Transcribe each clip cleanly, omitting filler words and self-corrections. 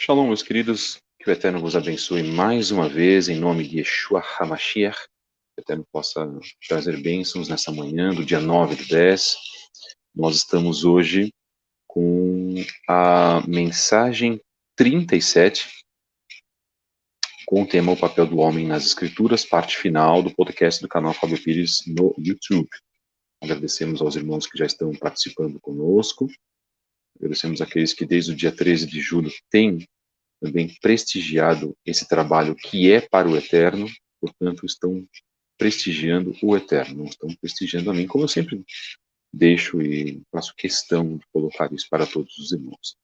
Shalom, meus queridos, que o Eterno vos abençoe mais uma vez, em nome de Yeshua HaMashiach, que o Eterno possa trazer bênçãos nessa manhã do dia 9/10. Nós estamos hoje com a mensagem 37, com o tema O Papel do Homem nas Escrituras, parte final do podcast do canal Fábio Pires no YouTube. Agradecemos aos irmãos que já estão participando conosco, agradecemos àqueles que desde o dia 13 de julho têm também prestigiado esse trabalho que é para o Eterno, portanto, estão prestigiando o Eterno, não estão prestigiando a mim, como eu sempre deixo e faço questão de colocar isso para todos os irmãos.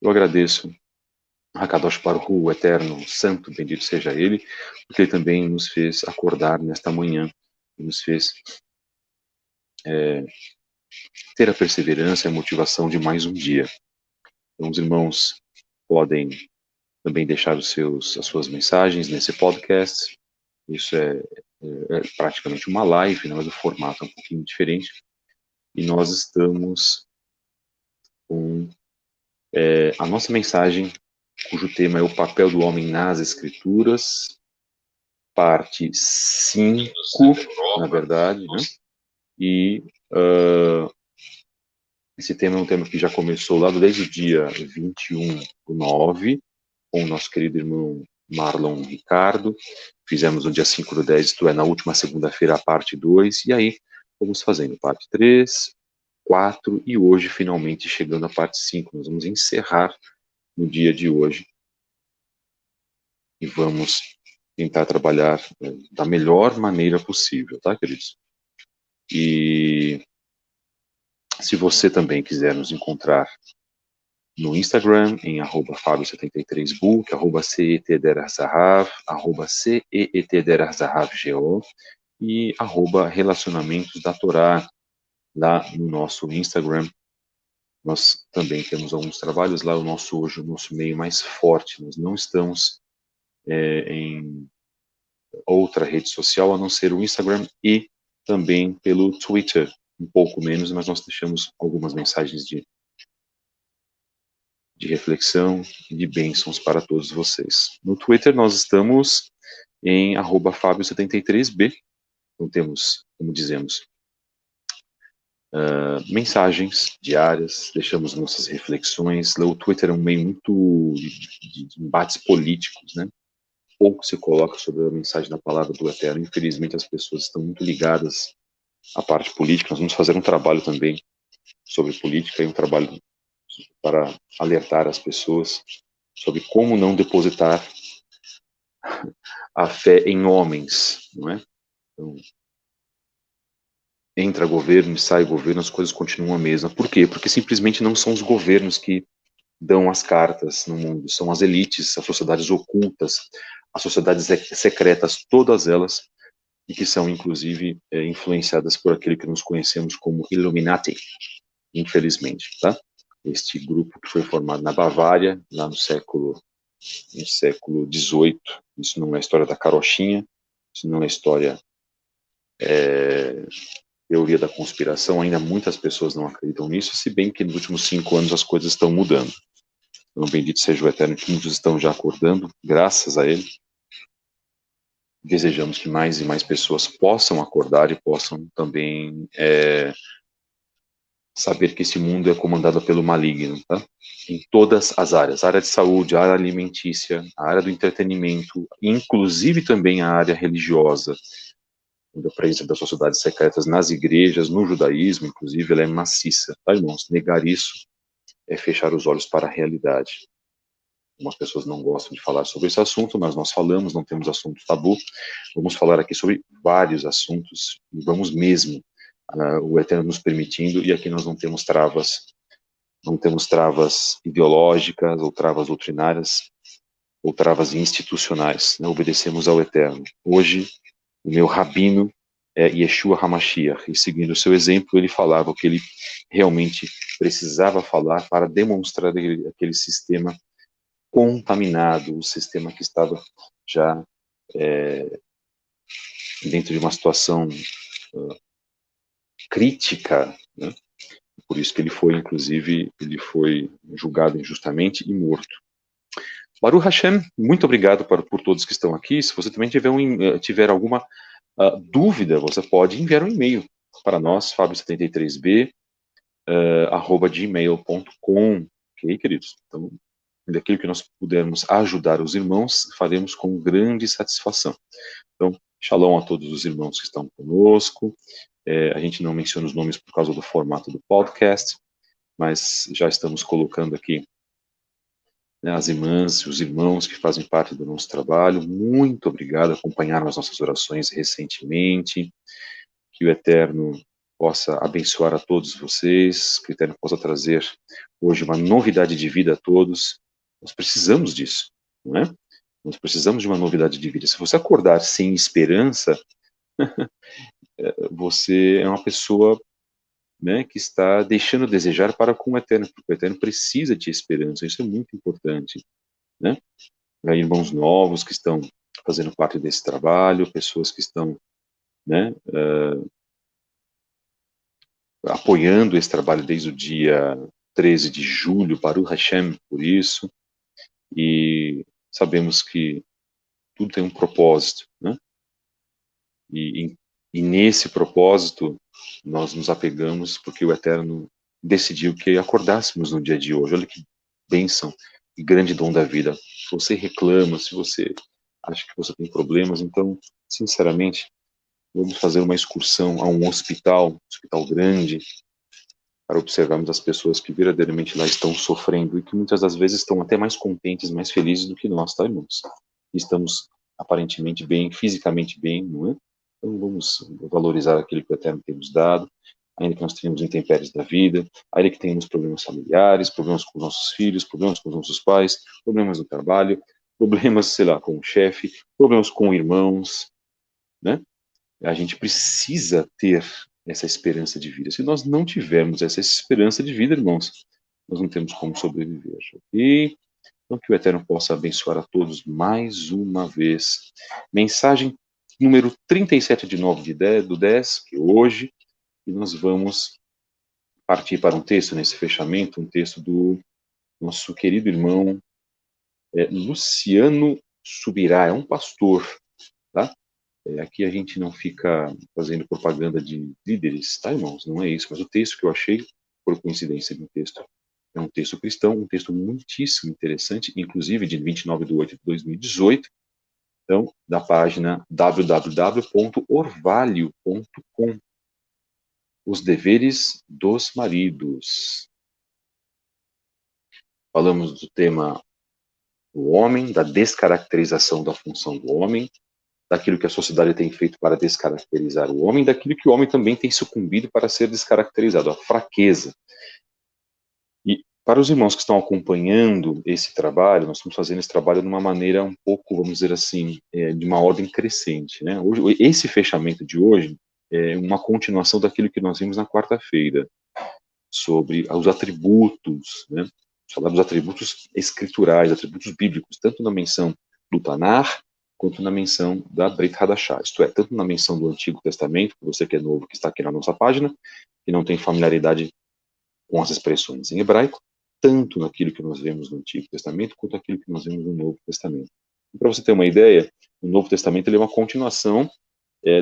Eu agradeço a Kadosh Baruch Hu, o Eterno, Santo, bendito seja Ele, porque Ele também nos fez acordar nesta manhã, e nos fez ter a perseverança e a motivação de mais um dia. Então, os irmãos podem também deixar as suas mensagens nesse podcast. Isso é praticamente uma live, mas o formato é um pouquinho diferente. E nós estamos com a nossa mensagem, cujo tema é o papel do homem nas Escrituras, parte 5, na verdade, né? E esse tema é um tema que já começou lá desde o dia 21/9, com o nosso querido irmão Marlon Ricardo. Fizemos no dia 5/10, isto é, na última segunda-feira, a parte 2, e aí vamos fazendo parte 3, 4, e hoje, finalmente, chegando à parte 5. Nós vamos encerrar no dia de hoje e vamos tentar trabalhar da melhor maneira possível, tá, queridos? E se você também quiser nos encontrar no Instagram, em @fabio73book, @ceetderazahав, @ceetderazahávgo e @relacionamentos da Torá, lá no nosso Instagram. Nós também temos alguns trabalhos lá, hoje o nosso meio mais forte. Nós não estamos em outra rede social a não ser o Instagram e também pelo Twitter, um pouco menos, mas nós deixamos algumas mensagens de reflexão e de bênçãos para todos vocês. No Twitter nós estamos em @fabio73b, então temos, como dizemos, mensagens diárias, deixamos nossas reflexões. O Twitter é um meio muito de embates políticos, né? Pouco se coloca sobre a mensagem da palavra do Eterno. Infelizmente as pessoas estão muito ligadas à parte política. Nós vamos fazer um trabalho também sobre política e um trabalho para alertar as pessoas sobre como não depositar a fé em homens, não é? Então, entra governo e sai governo, as coisas continuam a mesma. Por quê? Porque simplesmente não são os governos que dão as cartas no mundo, são as elites, as sociedades ocultas, as sociedades secretas, todas elas, e que são, inclusive, influenciadas por aquele que nós conhecemos como Illuminati, infelizmente, tá? Este grupo que foi formado na Bavária, lá no século XVIII. Isso não é história da carochinha, isso não é história teoria da conspiração. Ainda muitas pessoas não acreditam nisso, se bem que nos últimos 5 anos as coisas estão mudando. Então, bendito seja o Eterno, que muitos estão já acordando, graças a Ele. Desejamos que mais e mais pessoas possam acordar e possam também saber que esse mundo é comandado pelo maligno, tá? Em todas as áreas, a área de saúde, a área alimentícia, a área do entretenimento, inclusive também a área religiosa, onde a presença das sociedades secretas nas igrejas, no judaísmo, inclusive, ela é maciça, tá, irmãos? Negar isso é fechar os olhos para a realidade. Algumas pessoas não gostam de falar sobre esse assunto, mas nós falamos, não temos assunto tabu. Vamos falar aqui sobre vários assuntos, e vamos mesmo, o Eterno nos permitindo, e aqui nós não temos travas ideológicas, ou travas doutrinárias, ou travas institucionais, né? Obedecemos ao Eterno. Hoje, o meu rabino é Yeshua HaMashiach, e seguindo o seu exemplo, ele falava o que ele realmente precisava falar para demonstrar aquele sistema contaminado, o sistema que estava já dentro de uma situação crítica, né? Por isso que ele foi, inclusive, ele foi julgado injustamente e morto. Baruch Hashem, muito obrigado por todos que estão aqui. Se você também tiver alguma dúvida, você pode enviar um e-mail para nós, fabio73b, @gmail.com. Ok, queridos? Então, daquilo que nós pudermos ajudar os irmãos, faremos com grande satisfação. Então, shalom a todos os irmãos que estão conosco. A gente não menciona os nomes por causa do formato do podcast, mas já estamos colocando aqui, né, as irmãs e os irmãos que fazem parte do nosso trabalho. Muito obrigado, acompanharam as nossas orações recentemente. Que o Eterno possa abençoar a todos vocês, que o Eterno possa trazer hoje uma novidade de vida a todos. Nós precisamos disso, não é? Nós precisamos de uma novidade de vida. Se você acordar sem esperança, você é uma pessoa, né, que está deixando a desejar para com o Eterno, porque o Eterno precisa de esperança. Isso é muito importante, né? Há irmãos novos que estão fazendo parte desse trabalho, pessoas que estão, né, apoiando esse trabalho desde o dia 13 de julho, Baruch Hashem, por isso, e sabemos que tudo tem um propósito, né? E, e nesse propósito nós nos apegamos porque o Eterno decidiu que acordássemos no dia de hoje. Olha que bênção e grande dom da vida. Se você reclama, se você acha que você tem problemas, então, sinceramente, vamos fazer uma excursão a um hospital grande, para observarmos as pessoas que verdadeiramente lá estão sofrendo e que muitas das vezes estão até mais contentes, mais felizes do que nós, tá, irmãos? Estamos aparentemente bem, fisicamente bem, não é? Então vamos valorizar aquilo que o Eterno tem nos dado, ainda que nós tenhamos intempéries da vida, ainda que tenhamos problemas familiares, problemas com nossos filhos, problemas com os nossos pais, problemas no trabalho, problemas, sei lá, com o chefe, problemas com irmãos, né? A gente precisa ter essa esperança de vida. Se nós não tivermos essa esperança de vida, irmãos, nós não temos como sobreviver. Ok? Então, que o Eterno possa abençoar a todos mais uma vez. Mensagem número 37 de 9 do 10, que hoje, e nós vamos partir para um texto nesse fechamento, um texto do nosso querido irmão Luciano Subirá, é um pastor, tá? Aqui a gente não fica fazendo propaganda de líderes, tá, irmãos? Não é isso. Mas o texto que eu achei, por coincidência, de um texto, é um texto cristão, um texto muitíssimo interessante, inclusive de 29/8/2018. Então, da página www.orvalho.com. Os deveres dos maridos. Falamos do tema do homem, da descaracterização da função do homem, daquilo que a sociedade tem feito para descaracterizar o homem, daquilo que o homem também tem sucumbido para ser descaracterizado, a fraqueza. E para os irmãos que estão acompanhando esse trabalho, nós estamos fazendo esse trabalho de uma maneira um pouco, vamos dizer assim, de uma ordem crescente, né? Hoje, esse fechamento de hoje é uma continuação daquilo que nós vimos na quarta-feira, sobre os atributos, né? Falar dos atributos escriturais, atributos bíblicos, tanto na menção do Tanar, quanto na menção da Brit Hadashah, isto é, tanto na menção do Antigo Testamento, para você que é novo, que está aqui na nossa página, que não tem familiaridade com as expressões em hebraico, tanto naquilo que nós vemos no Antigo Testamento, quanto naquilo que nós vemos no Novo Testamento. Para você ter uma ideia, o Novo Testamento ele é uma continuação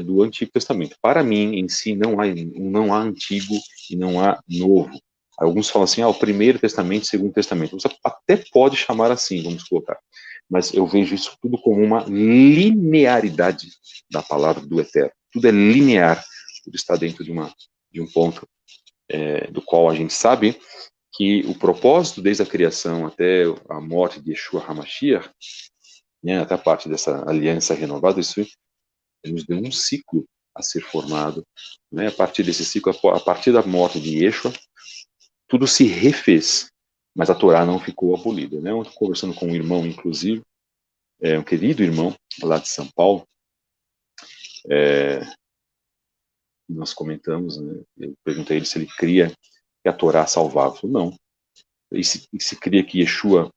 do Antigo Testamento. Para mim, em si, não há Antigo e não há Novo. Alguns falam assim, o Primeiro Testamento, Segundo Testamento. Você até pode chamar assim, vamos colocar. Mas eu vejo isso tudo como uma linearidade da palavra do Eterno. Tudo é linear, tudo está dentro de um ponto do qual a gente sabe que o propósito desde a criação até a morte de Yeshua HaMashiach, né, até a parte dessa aliança renovada, isso nos deu um ciclo a ser formado, né? A partir desse ciclo, a partir da morte de Yeshua, tudo se refez, mas a Torá não ficou abolida, né? Eu estou conversando com um irmão, inclusive, um querido irmão lá de São Paulo, nós comentamos, né? Eu perguntei a ele se ele cria que a Torá salvava. Ele falou, não. E se cria que Yeshua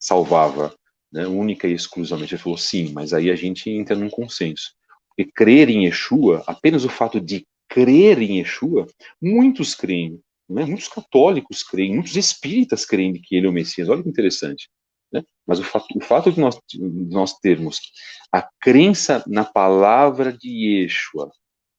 salvava, né, única e exclusivamente? Ele falou, sim, mas aí a gente entra num consenso. Porque crer em Yeshua, apenas o fato de crer em Yeshua, muitos creem Né? Muitos católicos creem, muitos espíritas creem que ele é o Messias. Olha que interessante. Né? Mas o fato de nós termos a crença na palavra de Yeshua,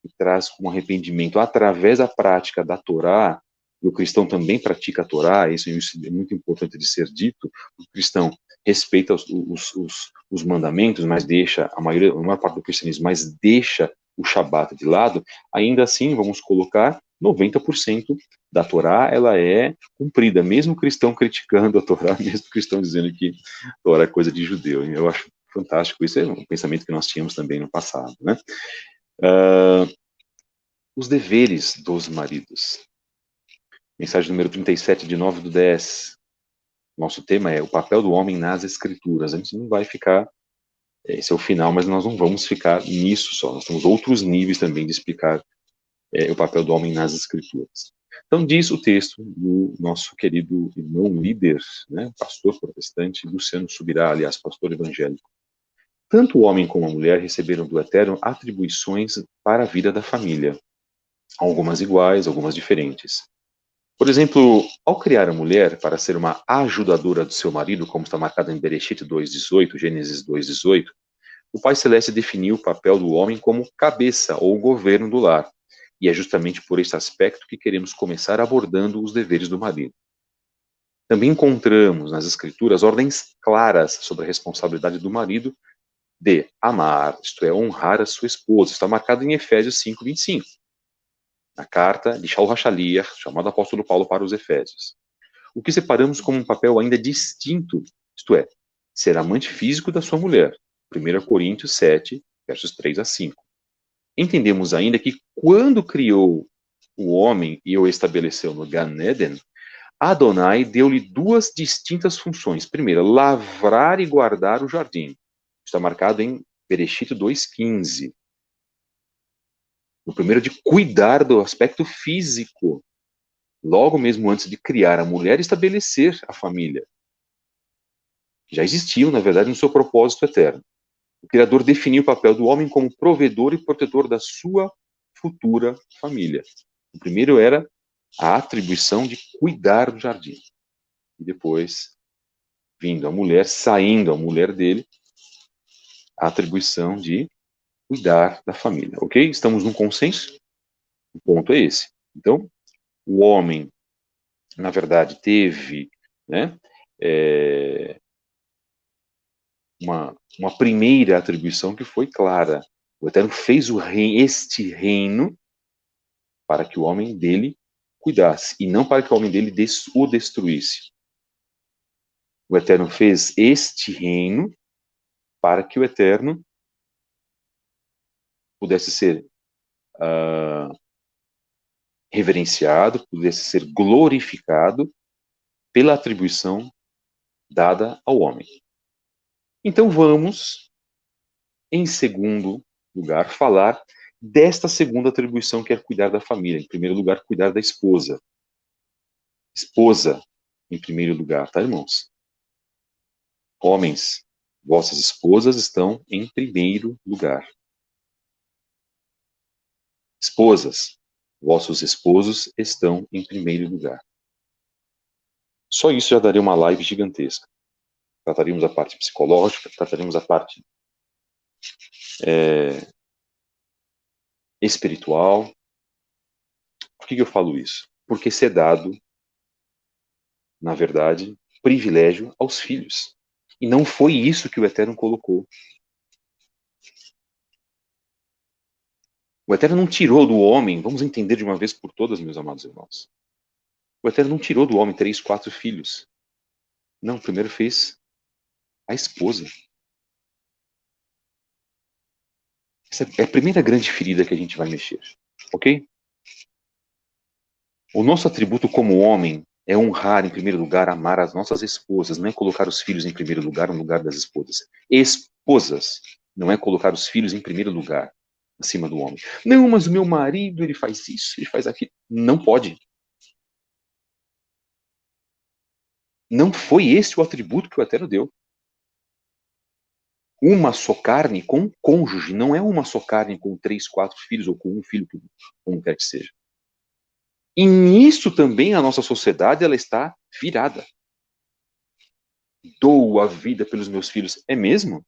que traz como arrependimento através da prática da Torá, e o cristão também pratica a Torá, isso é muito importante de ser dito, o cristão respeita os mandamentos, mas deixa, a maior parte do cristianismo, mas deixa o Shabat de lado, ainda assim, vamos colocar, 90% da Torá, ela é cumprida, mesmo o cristão criticando a Torá, mesmo o cristão dizendo que a Torá é coisa de judeu. Eu acho fantástico, isso é um pensamento que nós tínhamos também no passado, né? Os deveres dos maridos. Mensagem número 37, de 9/10. Nosso tema é o papel do homem nas escrituras. A gente não vai ficar, esse é o final, mas nós não vamos ficar nisso só. Nós temos outros níveis também de explicar o papel do homem nas escrituras. Então, diz o texto do nosso querido irmão líder, né, pastor protestante, Luciano Subirá, aliás, pastor evangélico. Tanto o homem como a mulher receberam do Eterno atribuições para a vida da família. Algumas iguais, algumas diferentes. Por exemplo, ao criar a mulher para ser uma ajudadora do seu marido, como está marcado em Bereshit 2:18, Gênesis 2:18, o Pai Celeste definiu o papel do homem como cabeça ou governo do lar. E é justamente por esse aspecto que queremos começar abordando os deveres do marido. Também encontramos nas Escrituras ordens claras sobre a responsabilidade do marido de amar, isto é, honrar a sua esposa. Está marcado em Efésios 5:25. Na carta de Shaul HaShaliach, chamado apóstolo Paulo para os Efésios. O que separamos como um papel ainda distinto, isto é, ser amante físico da sua mulher. 1 Coríntios 7, versos 3-5. Entendemos ainda que quando criou o homem e o estabeleceu no Gan Eden, Adonai deu-lhe duas distintas funções. Primeira, lavrar e guardar o jardim. Está marcado em Bereshit 2:15. O primeiro de cuidar do aspecto físico, logo mesmo antes de criar a mulher e estabelecer a família. Já existiam, na verdade, no seu propósito eterno. O Criador definiu o papel do homem como provedor e protetor da sua futura família. O primeiro era a atribuição de cuidar do jardim. E depois, vindo a mulher, saindo a mulher dele, a atribuição de cuidar da família. Ok? Estamos num consenso? O ponto é esse. Então, o homem, na verdade, teve, né, uma primeira atribuição que foi clara. O Eterno fez este reino para que o homem dele cuidasse, e não para que o homem dele o destruísse. O Eterno fez este reino para que o Eterno pudesse ser reverenciado, pudesse ser glorificado pela atribuição dada ao homem. Então vamos, em segundo lugar, falar desta segunda atribuição, que é cuidar da família. Em primeiro lugar, cuidar da esposa. Esposa, em primeiro lugar, tá, irmãos? Homens, vossas esposas estão em primeiro lugar. Esposas, vossos esposos estão em primeiro lugar. Só isso já daria uma live gigantesca. Trataríamos a parte psicológica, trataríamos a parte espiritual. Por que eu falo isso? Porque ser dado, na verdade, privilégio aos filhos. E não foi isso que o Eterno colocou. O Eterno não tirou do homem, vamos entender de uma vez por todas, meus amados irmãos. O Eterno não tirou do homem 3, 4 filhos. Não, primeiro fez a esposa. Essa é a primeira grande ferida que a gente vai mexer. Ok? O nosso atributo como homem é honrar, em primeiro lugar, amar as nossas esposas, não é colocar os filhos em primeiro lugar no lugar das esposas. Esposas, não é colocar os filhos em primeiro lugar, acima do homem. Não, mas o meu marido, ele faz isso, ele faz aquilo. Não pode. Não foi esse o atributo que o Eterno deu. Uma só carne com um cônjuge, não é uma só carne com 3, 4 filhos ou com um filho, como quer que seja. E nisso também a nossa sociedade ela está virada. Dou a vida pelos meus filhos. É mesmo?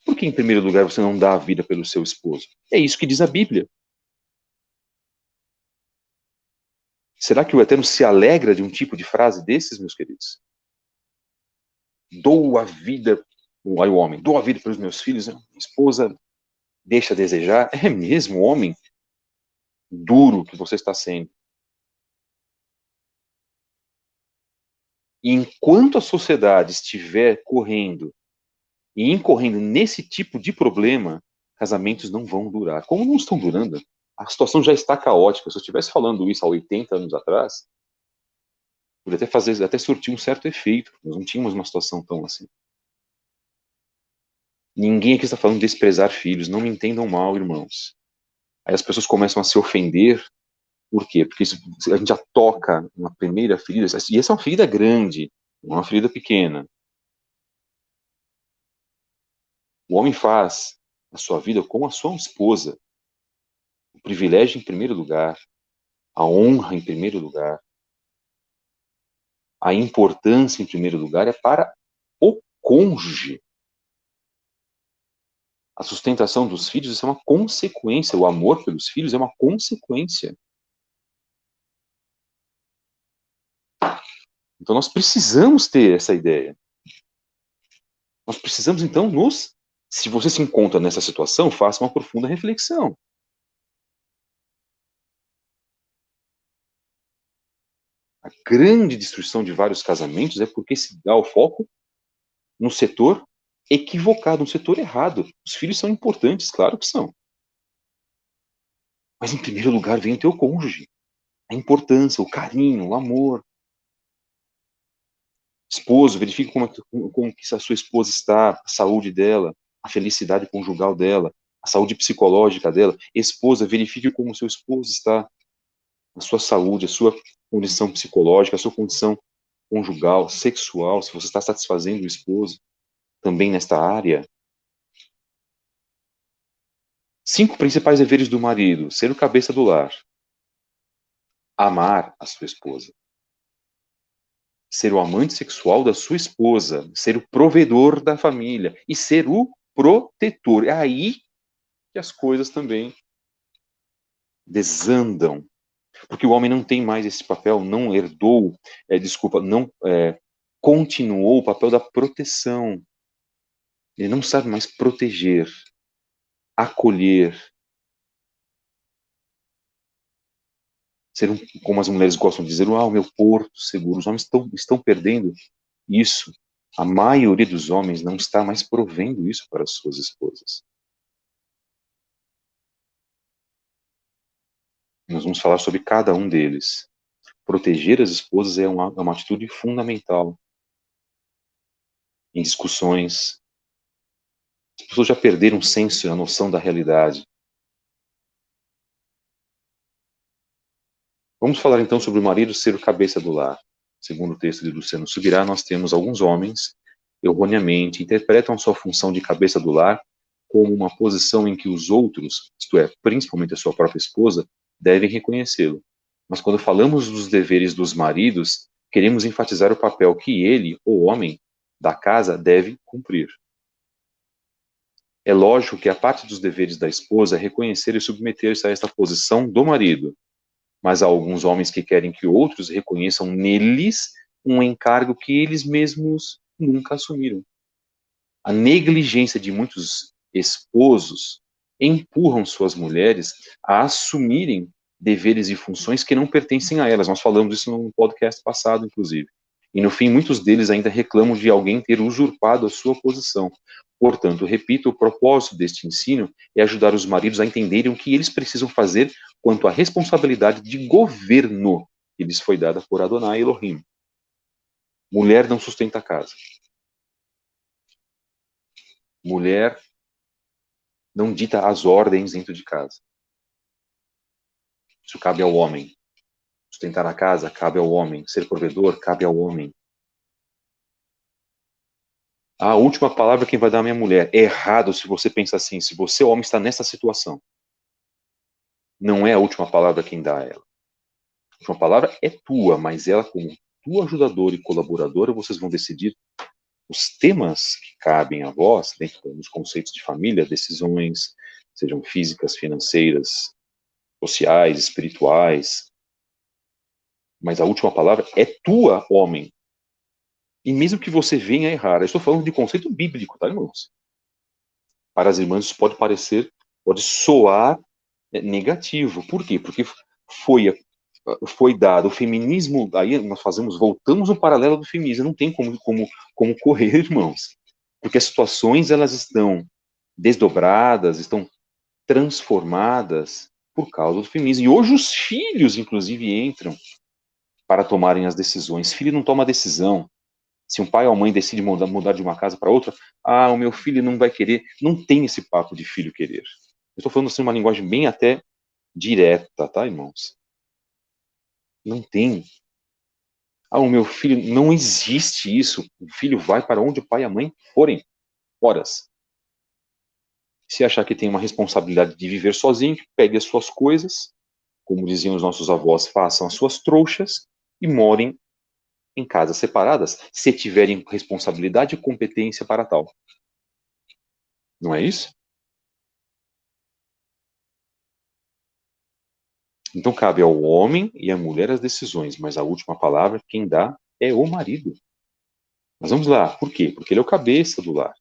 Por que, em primeiro lugar, você não dá a vida pelo seu esposo? É isso que diz a Bíblia. Será que o Eterno se alegra de um tipo de frase desses, meus queridos? Dou a vida, aí o homem, dou a vida pelos meus filhos, minha esposa deixa a desejar. É mesmo, homem duro que você está sendo. E enquanto a sociedade estiver correndo e incorrendo nesse tipo de problema, casamentos não vão durar. Como não estão durando? A situação já está caótica. Se eu estivesse falando isso há 80 anos atrás, poderia até surtir um certo efeito. Nós não tínhamos uma situação tão assim. Ninguém aqui está falando de desprezar filhos. Não me entendam mal, irmãos. Aí as pessoas começam a se ofender. Por quê? Porque isso, a gente já toca uma primeira ferida. E essa é uma ferida grande, não é uma ferida pequena. O homem faz a sua vida com a sua esposa. O privilégio em primeiro lugar, a honra em primeiro lugar, a importância em primeiro lugar é para o cônjuge. A sustentação dos filhos isso é uma consequência, o amor pelos filhos é uma consequência. Então nós precisamos ter essa ideia. Nós precisamos então se você se encontra nessa situação, faça uma profunda reflexão. A grande destruição de vários casamentos é porque se dá o foco no setor equivocado, no setor errado. Os filhos são importantes, claro que são. Mas em primeiro lugar vem o teu cônjuge. A importância, o carinho, o amor. Esposo, verifique como que a sua esposa está, a saúde dela, a felicidade conjugal dela, a saúde psicológica dela. Esposa, verifique como o seu esposo está, a sua saúde, a sua condição psicológica, a sua condição conjugal, sexual, se você está satisfazendo o esposo também nesta área. 5 principais deveres do marido: ser o cabeça do lar, amar a sua esposa, ser o amante sexual da sua esposa, ser o provedor da família e ser o protetor. É aí que as coisas também desandam, porque o homem não tem mais esse papel, não herdou, não continuou o papel da proteção. Ele não sabe mais proteger, acolher, ser como as mulheres gostam de dizer, o meu porto seguro. Os homens estão perdendo isso. A maioria dos homens não está mais provendo isso para as suas esposas. Nós vamos falar sobre cada um deles. Proteger as esposas é uma atitude fundamental em discussões. As pessoas já perderam o senso e a noção da realidade. Vamos falar então sobre o marido ser o cabeça do lar. Segundo o texto de Luciano Subirá, nós temos alguns homens, erroneamente, interpretam a sua função de cabeça do lar como uma posição em que os outros, isto é, principalmente a sua própria esposa, devem reconhecê-lo. Mas quando falamos dos deveres dos maridos, queremos enfatizar o papel que ele, o homem, da casa, deve cumprir. É lógico que a parte dos deveres da esposa é reconhecer e submeter-se a esta posição do marido, mas há alguns homens que querem que outros reconheçam neles um encargo que eles mesmos nunca assumiram. A negligência de muitos esposos empurram suas mulheres a assumirem deveres e funções que não pertencem a elas. Nós falamos isso no podcast passado, inclusive. E no fim, muitos deles ainda reclamam de alguém ter usurpado a sua posição. Portanto, repito, o propósito deste ensino é ajudar os maridos a entenderem o que eles precisam fazer quanto à responsabilidade de governo que lhes foi dada por Adonai Elohim. Mulher não sustenta a casa. Mulher não dita as ordens dentro de casa. Isso cabe ao homem. Sustentar a casa cabe ao homem. Ser provedor cabe ao homem. A última palavra quem vai dar é a minha mulher. É errado se você pensa assim, se você, homem, está nessa situação. não é a última palavra quem dá a ela. A última palavra é tua, mas ela, como tua ajudadora e colaboradora, vocês vão decidir os temas que cabem a vós, dentro dos conceitos de família, decisões, sejam físicas, financeiras, sociais, espirituais, mas a última palavra é tua, homem. E mesmo que você venha a errar, eu estou falando de conceito bíblico, tá, irmãos? Para as irmãs isso pode parecer, pode soar negativo. Por quê? Porque foi dado o feminismo, aí nós voltamos no paralelo do feminismo, não tem como correr, irmãos. Porque as situações, elas estão desdobradas, estão transformadas por causa do feminismo. E hoje os filhos, inclusive, entram para tomarem as decisões. Filho não toma decisão. Se um pai ou mãe decide mudar de uma casa para outra, o meu filho não vai querer. Não tem esse papo de filho querer. Eu estou falando assim uma linguagem bem até direta, tá, irmãos? Não tem. O meu filho, não existe isso. O filho vai para onde o pai e a mãe forem. Horas. Se achar que tem uma responsabilidade de viver sozinho, pegue as suas coisas, como diziam os nossos avós, façam as suas trouxas e morem em casas separadas, se tiverem responsabilidade e competência para tal. Não é isso? Então cabe ao homem e à mulher as decisões, mas a última palavra, quem dá, é o marido. Mas vamos lá, por quê? Porque ele é o cabeça do lar.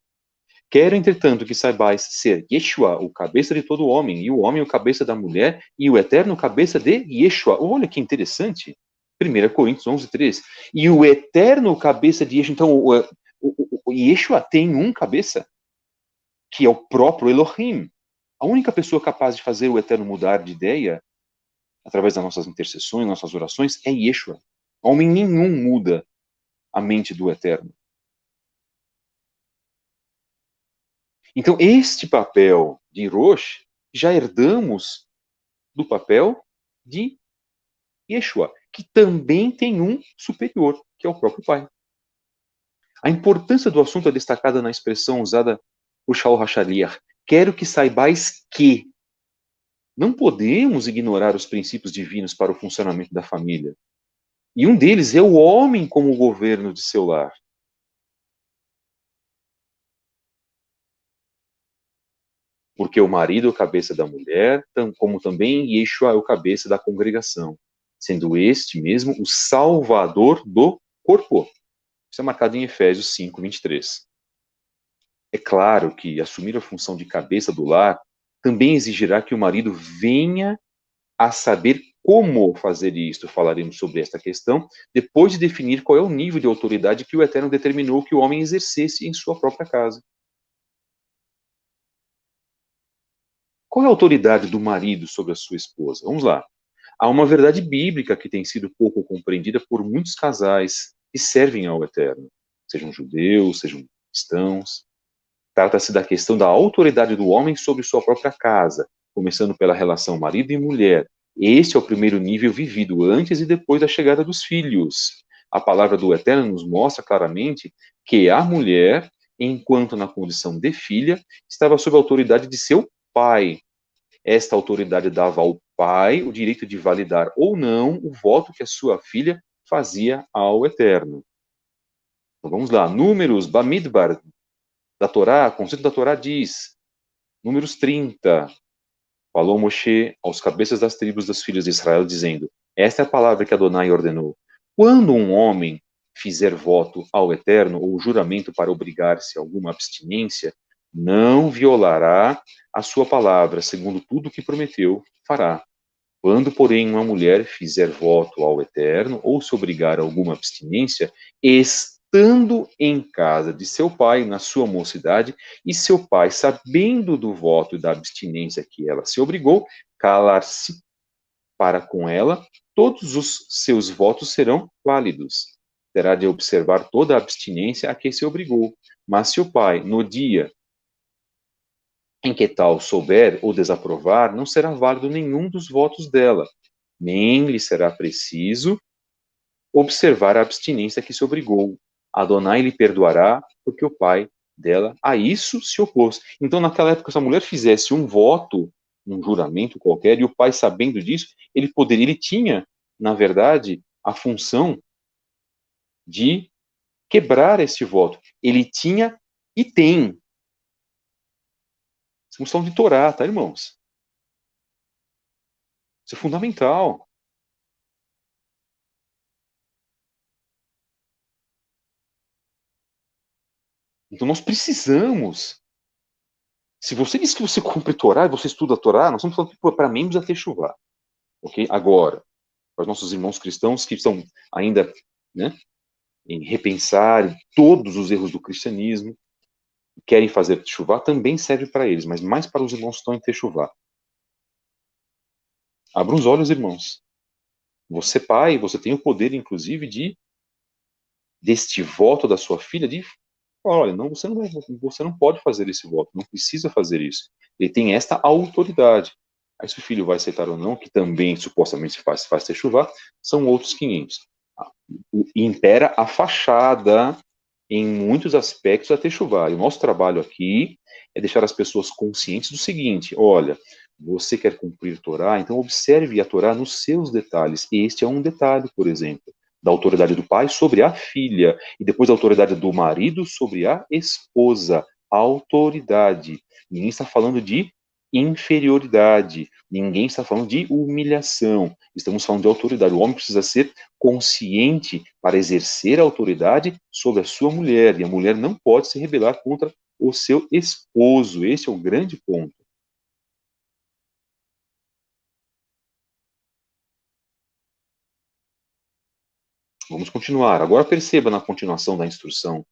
Quero, entretanto, que saibais ser Yeshua, o cabeça de todo homem, e o homem o cabeça da mulher, e o eterno cabeça de Yeshua. Olha que interessante. 1 Coríntios 11:3. E o eterno cabeça de Yeshua. Então, o Yeshua tem um cabeça, que é o próprio Elohim. A única pessoa capaz de fazer o eterno mudar de ideia, através das nossas intercessões, nossas orações, é Yeshua. Homem nenhum muda a mente do eterno. Então, este papel de Rosh já herdamos do papel de Yeshua, que também tem um superior, que é o próprio Pai. A importância do assunto é destacada na expressão usada por Shaul HaShaliach. Quero que saibais que não podemos ignorar os princípios divinos para o funcionamento da família. E um deles é o homem como governo de seu lar. Porque o marido é o cabeça da mulher, como também Yeshua é o cabeça da congregação, sendo este mesmo o salvador do corpo. Isso é marcado em Efésios 5:23. É claro que assumir a função de cabeça do lar também exigirá que o marido venha a saber como fazer isto. Falaremos sobre esta questão depois de definir qual é o nível de autoridade que o Eterno determinou que o homem exercesse em sua própria casa. Qual é a autoridade do marido sobre a sua esposa? Vamos lá. Há uma verdade bíblica que tem sido pouco compreendida por muitos casais que servem ao Eterno, sejam judeus, sejam cristãos. Trata-se da questão da autoridade do homem sobre sua própria casa, começando pela relação marido e mulher. Este é o primeiro nível vivido antes e depois da chegada dos filhos. A palavra do Eterno nos mostra claramente que a mulher, enquanto na condição de filha, estava sob a autoridade de seu pai. Esta autoridade dava ao pai o direito de validar ou não o voto que a sua filha fazia ao Eterno. Então vamos lá, Números, Bamidbar, da Torá, o conceito da Torá diz, Números 30, falou Moshe aos cabeças das tribos dos filhos de Israel, dizendo, esta é a palavra que Adonai ordenou. Quando um homem fizer voto ao Eterno ou juramento para obrigar-se a alguma abstinência, não violará a sua palavra, segundo tudo o que prometeu, fará. Quando, porém, uma mulher fizer voto ao Eterno ou se obrigar a alguma abstinência, estando em casa de seu pai na sua mocidade, e seu pai, sabendo do voto e da abstinência que ela se obrigou, calar-se para com ela, todos os seus votos serão válidos. Terá de observar toda a abstinência a que se obrigou. Mas se o pai, no dia em que tal souber ou desaprovar, não será válido nenhum dos votos dela, nem lhe será preciso observar a abstinência que se obrigou. Adonai lhe perdoará, porque o pai dela a isso se opôs. Então, naquela época, se a mulher fizesse um voto, um juramento qualquer, e o pai, sabendo disso, ele tinha, na verdade, a função de quebrar este voto. Ele tinha e tem. Função de Torá, tá, irmãos? Isso é fundamental. Então nós precisamos. Se você diz que você cumpre Torá e você estuda a Torá, nós estamos falando que para membros da Techuvá. Ok? Agora, para os nossos irmãos cristãos que estão ainda, né, em repensar todos os erros do cristianismo, querem fazer Techuvá, também serve para eles, mas mais para os irmãos que estão em Techuvá. Abra os olhos, irmãos. Você, pai, você tem o poder, inclusive, deste voto da sua filha, de olha, não, você não pode fazer esse voto, não precisa fazer isso. Ele tem esta autoridade. Aí se o filho vai aceitar ou não, que também supostamente faz techuvá, são outros 500. Impera a fachada em muitos aspectos da techuvá. E o nosso trabalho aqui é deixar as pessoas conscientes do seguinte: olha, você quer cumprir a Torá, então observe a Torá nos seus detalhes. Este é um detalhe, por exemplo, da autoridade do pai sobre a filha, e depois a autoridade do marido sobre a esposa. Autoridade. Ninguém está falando de inferioridade, ninguém está falando de humilhação. Estamos falando de autoridade. O homem precisa ser consciente para exercer a autoridade sobre a sua mulher, e a mulher não pode se rebelar contra o seu esposo. Esse é o grande ponto. Vamos continuar. Agora perceba na continuação da instrução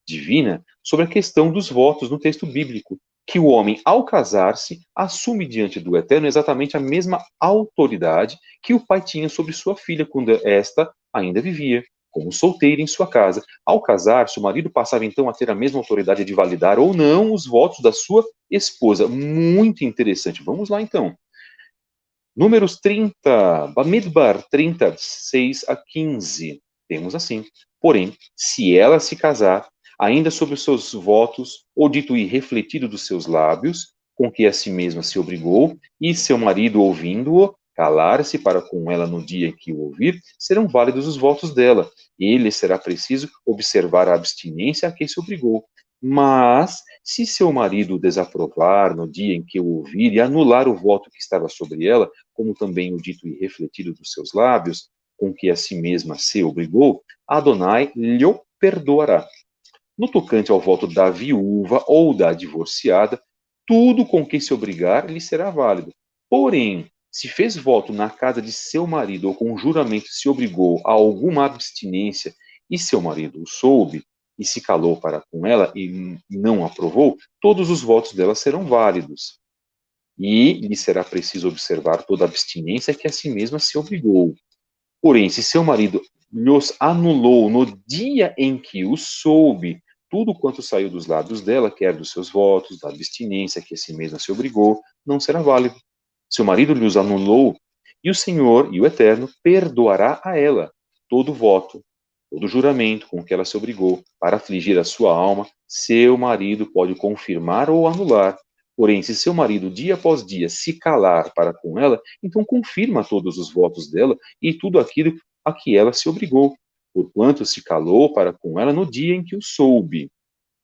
divina sobre a questão dos votos no texto bíblico, que o homem, ao casar-se, assume diante do Eterno exatamente a mesma autoridade que o pai tinha sobre sua filha quando esta ainda vivia, como solteira em sua casa. Ao casar-se, o marido passava então a ter a mesma autoridade de validar ou não os votos da sua esposa. Muito interessante. Vamos lá então. Números 30, Bamidbar 36 a 15. Temos assim. Porém, se ela se casar, ainda sobre os seus votos, ou dito e refletido dos seus lábios, com que a si mesma se obrigou, e seu marido ouvindo-o, calar-se para com ela no dia em que o ouvir, serão válidos os votos dela. Ele será preciso observar a abstinência a que se obrigou. Mas, se seu marido desaprovar no dia em que o ouvir e anular o voto que estava sobre ela, como também o dito e refletido dos seus lábios, com que a si mesma se obrigou, Adonai lhe perdoará. No tocante ao voto da viúva ou da divorciada, tudo com que se obrigar lhe será válido. Porém, se fez voto na casa de seu marido ou com juramento se obrigou a alguma abstinência e seu marido o soube e se calou para com ela e não aprovou, todos os votos dela serão válidos. E lhe será preciso observar toda a abstinência que a si mesma se obrigou. Porém, se seu marido lhos anulou no dia em que o soube, tudo quanto saiu dos lábios dela, quer dos seus votos, da abstinência que a si mesma se obrigou, não será válido. Seu marido lhos anulou, e o Senhor e o Eterno perdoará a ela todo voto, todo juramento com que ela se obrigou, para afligir a sua alma, seu marido pode confirmar ou anular. Porém, se seu marido, dia após dia, se calar para com ela, então confirma todos os votos dela e tudo aquilo a que ela se obrigou, porquanto se calou para com ela no dia em que o soube.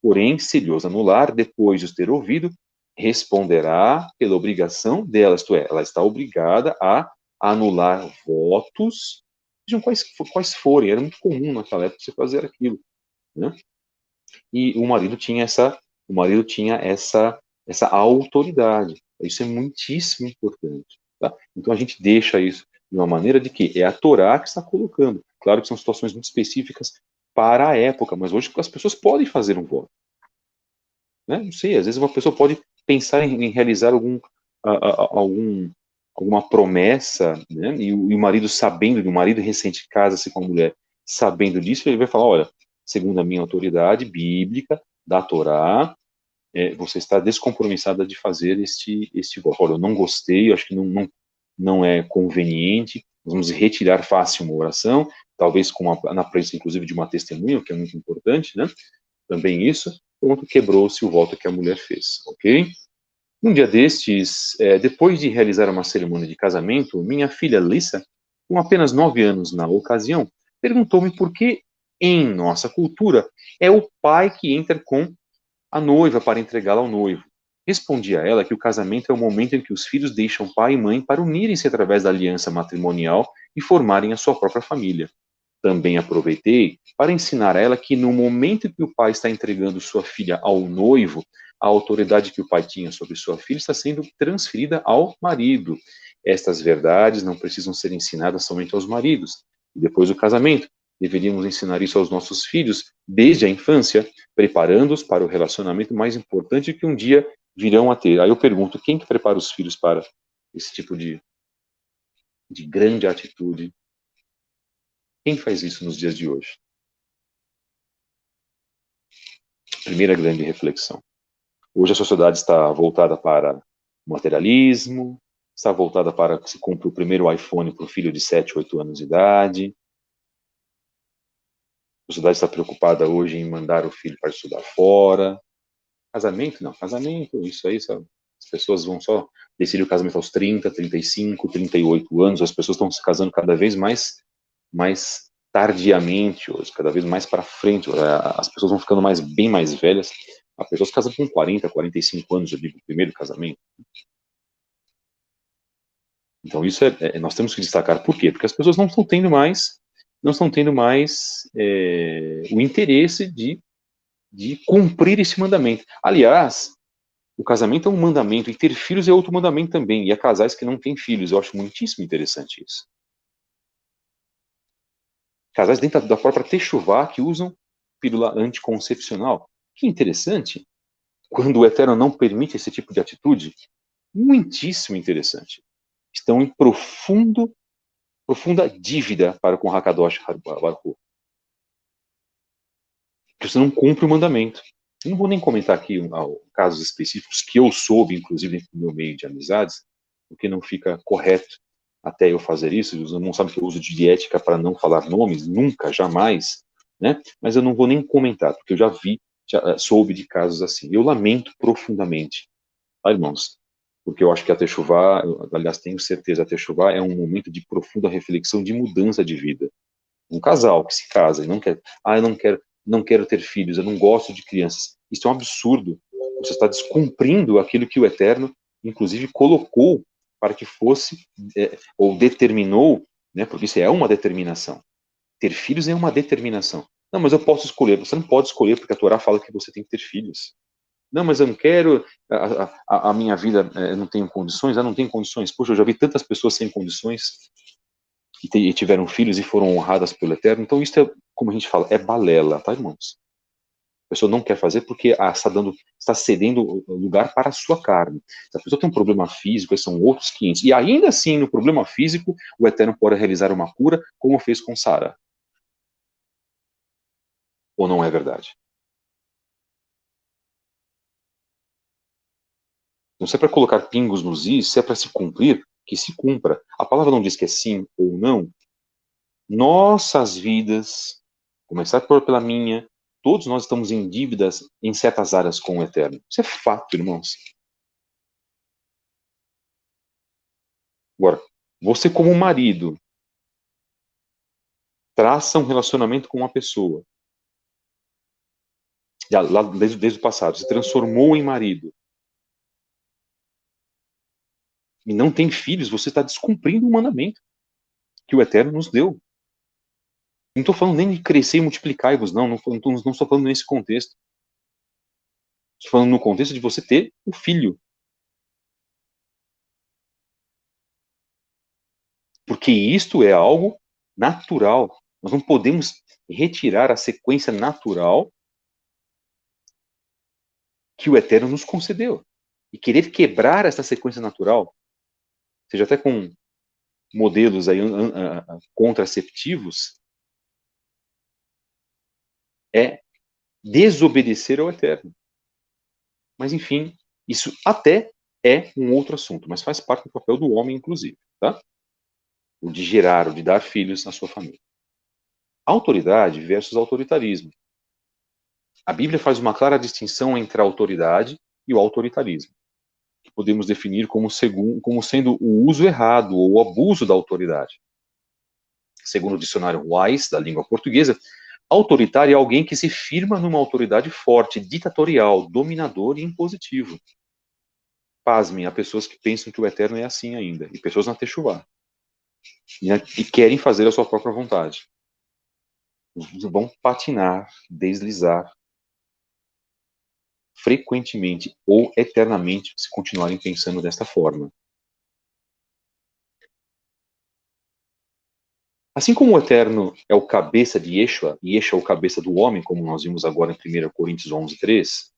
Porém, se lhe os anular, depois de os ter ouvido, responderá pela obrigação dela, isto é, ela está obrigada a anular votos, sejam quais forem, era muito comum naquela época você fazer aquilo, né? E o marido tinha essa autoridade. Isso é muitíssimo importante, tá? Então a gente deixa isso de uma maneira de que é a Torá que está colocando. Claro que são situações muito específicas para a época, mas hoje as pessoas podem fazer um voto, né? Não sei, às vezes uma pessoa pode pensar em realizar algum alguma promessa, né? E o marido sabendo, o marido recente casa-se com a mulher, sabendo disso, ele vai falar, olha, segundo a minha autoridade bíblica da Torá, você está descompromissada de fazer este voto. Olha, eu não gostei, eu acho que não é conveniente, nós vamos retirar fácil uma oração, talvez na presença, inclusive, de uma testemunha, o que é muito importante, né? Também isso, pronto, quebrou-se o voto que a mulher fez, ok? Um dia destes, depois de realizar uma cerimônia de casamento, minha filha Lisa, com apenas 9 anos na ocasião, perguntou-me por que, em nossa cultura, é o pai que entra com a noiva para entregá-la ao noivo. Respondi a ela que o casamento é o momento em que os filhos deixam pai e mãe para unirem-se através da aliança matrimonial e formarem a sua própria família. Também aproveitei para ensinar a ela que no momento que o pai está entregando sua filha ao noivo, a autoridade que o pai tinha sobre sua filha está sendo transferida ao marido. Estas verdades não precisam ser ensinadas somente aos maridos. E depois do casamento, deveríamos ensinar isso aos nossos filhos desde a infância, preparando-os para o relacionamento mais importante que um dia virão a ter. Aí eu pergunto, quem que prepara os filhos para esse tipo de grande atitude? Quem faz isso nos dias de hoje? Primeira grande reflexão. Hoje a sociedade está voltada para o materialismo, está voltada para que se compre o primeiro iPhone para o filho de 7, 8 anos de idade. A sociedade está preocupada hoje em mandar o filho para estudar fora. Casamento? Não, casamento, isso aí, sabe? As pessoas vão só decidir o casamento aos 30, 35, 38 anos. As pessoas estão se casando cada vez mais tardiamente hoje, cada vez mais para frente. As pessoas vão ficando bem mais velhas. As pessoas se casam com 40, 45 anos, eu digo, o primeiro casamento. Então isso nós temos que destacar. Por quê? Porque as pessoas não estão tendo mais o interesse de cumprir esse mandamento. Aliás, o casamento é um mandamento e ter filhos é outro mandamento também. E há casais que não têm filhos. Eu acho muitíssimo interessante isso. Casais dentro da própria techuvá que usam pílula anticoncepcional. Que interessante. Quando o Eterno não permite esse tipo de atitude, muitíssimo interessante. Estão em profunda dívida para com Hakadosh Baruch. Que você não cumpre o mandamento. Eu não vou nem comentar aqui casos específicos que eu soube, inclusive no meu meio de amizades, porque não fica correto até eu fazer isso. Os irmãos sabem que eu uso de ética para não falar nomes, nunca, jamais, né? Mas eu não vou nem comentar, porque eu já soube de casos assim. Eu lamento profundamente, tá, irmãos? Porque eu acho que a Techuvá, aliás, tenho certeza, a Techuvá é um momento de profunda reflexão, de mudança de vida. Um casal que se casa e não quer, eu não quero ter filhos, eu não gosto de crianças. Isso é um absurdo. Você está descumprindo aquilo que o Eterno, inclusive, colocou para que fosse, ou determinou, né, porque isso é uma determinação. Ter filhos é uma determinação. Não, mas eu posso escolher. Você não pode escolher porque a Torá fala que você tem que ter filhos. Não, mas eu não quero, a minha vida, eu não tenho condições, eu não tenho condições. Poxa, eu já vi tantas pessoas sem condições e tiveram filhos e foram honradas pelo Eterno. Então isso é, como a gente fala, é balela, tá, irmãos? A pessoa não quer fazer porque está cedendo lugar para a sua carne. Se a pessoa tem um problema físico, são outros 500. E ainda assim, no problema físico, o Eterno pode realizar uma cura, como fez com Sara. Ou não é verdade? Não se é para colocar pingos nos is, se é para se cumprir, que se cumpra. A palavra não diz que é sim ou não. Nossas vidas, começar pela minha, todos nós estamos em dívidas em certas áreas com o Eterno. Isso é fato, irmãos. Agora, você como marido, traça um relacionamento com uma pessoa, já, lá desde o passado, se transformou em marido, e não tem filhos, você está descumprindo o mandamento que o Eterno nos deu. Não estou falando nem de crescer e multiplicar-vos, não estou falando nesse contexto. Estou falando no contexto de você ter o filho. Porque isto é algo natural. Nós não podemos retirar a sequência natural que o Eterno nos concedeu. E querer quebrar essa sequência natural, seja até com modelos aí, contraceptivos, é desobedecer ao Eterno. Mas, enfim, isso até é um outro assunto, mas faz parte do papel do homem, inclusive, tá? O de gerar, o de dar filhos à sua família. Autoridade versus autoritarismo. A Bíblia faz uma clara distinção entre a autoridade e o autoritarismo. que podemos definir como sendo o uso errado ou o abuso da autoridade. Segundo o dicionário Wise, da língua portuguesa, autoritário é alguém que se firma numa autoridade forte, ditatorial, dominador e impositivo. Pasmem, há pessoas que pensam que o eterno é assim ainda, e pessoas na Techuvá, e querem fazer a sua própria vontade. Vão patinar, deslizar, frequentemente ou eternamente, se continuarem pensando desta forma. Assim como o Eterno é o cabeça de Yeshua, e Yeshua é o cabeça do homem, como nós vimos agora em 1 Coríntios 11:3,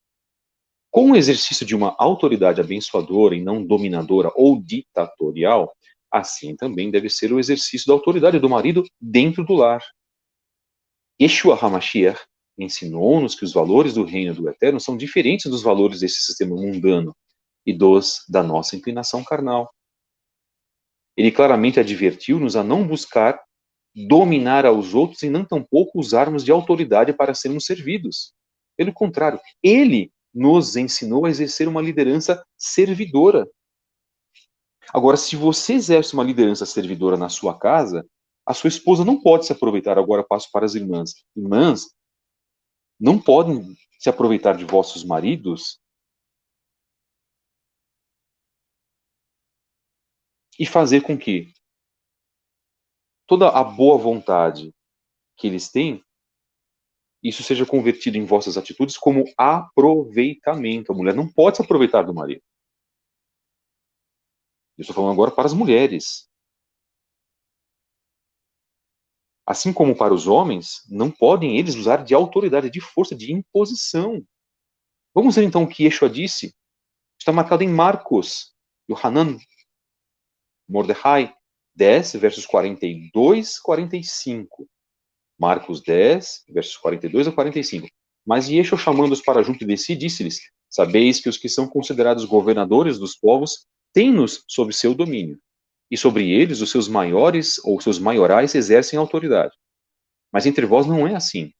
com o exercício de uma autoridade abençoadora e não dominadora ou ditatorial, assim também deve ser o exercício da autoridade do marido dentro do lar. Yeshua HaMashiach ensinou-nos que os valores do reino do Eterno são diferentes dos valores desse sistema mundano e dos da nossa inclinação carnal. Ele claramente advertiu-nos a não buscar dominar aos outros e não tampouco usarmos de autoridade para sermos servidos. Pelo contrário, ele nos ensinou a exercer uma liderança servidora. Agora, se você exerce uma liderança servidora na sua casa, a sua esposa não pode se aproveitar. Agora passo para as irmãs. Irmãs não podem se aproveitar de vossos maridos e fazer com que toda a boa vontade que eles têm, isso seja convertido em vossas atitudes como aproveitamento. A mulher não pode se aproveitar do marido. Eu estou falando agora para as mulheres. Assim como para os homens, não podem eles usar de autoridade, de força, de imposição. Vamos ver então o que Yeshua disse. Está marcado em Marcos, Yohanan Mordecai 10, versos 42 e 45. Marcos 10, versos 42 a 45. Mas Yeshua, chamando-os para junto de si, disse-lhes: Sabeis que os que são considerados governadores dos povos têm-nos sob seu domínio, e sobre eles os seus maiores ou seus maiorais exercem autoridade. Mas entre vós não é assim.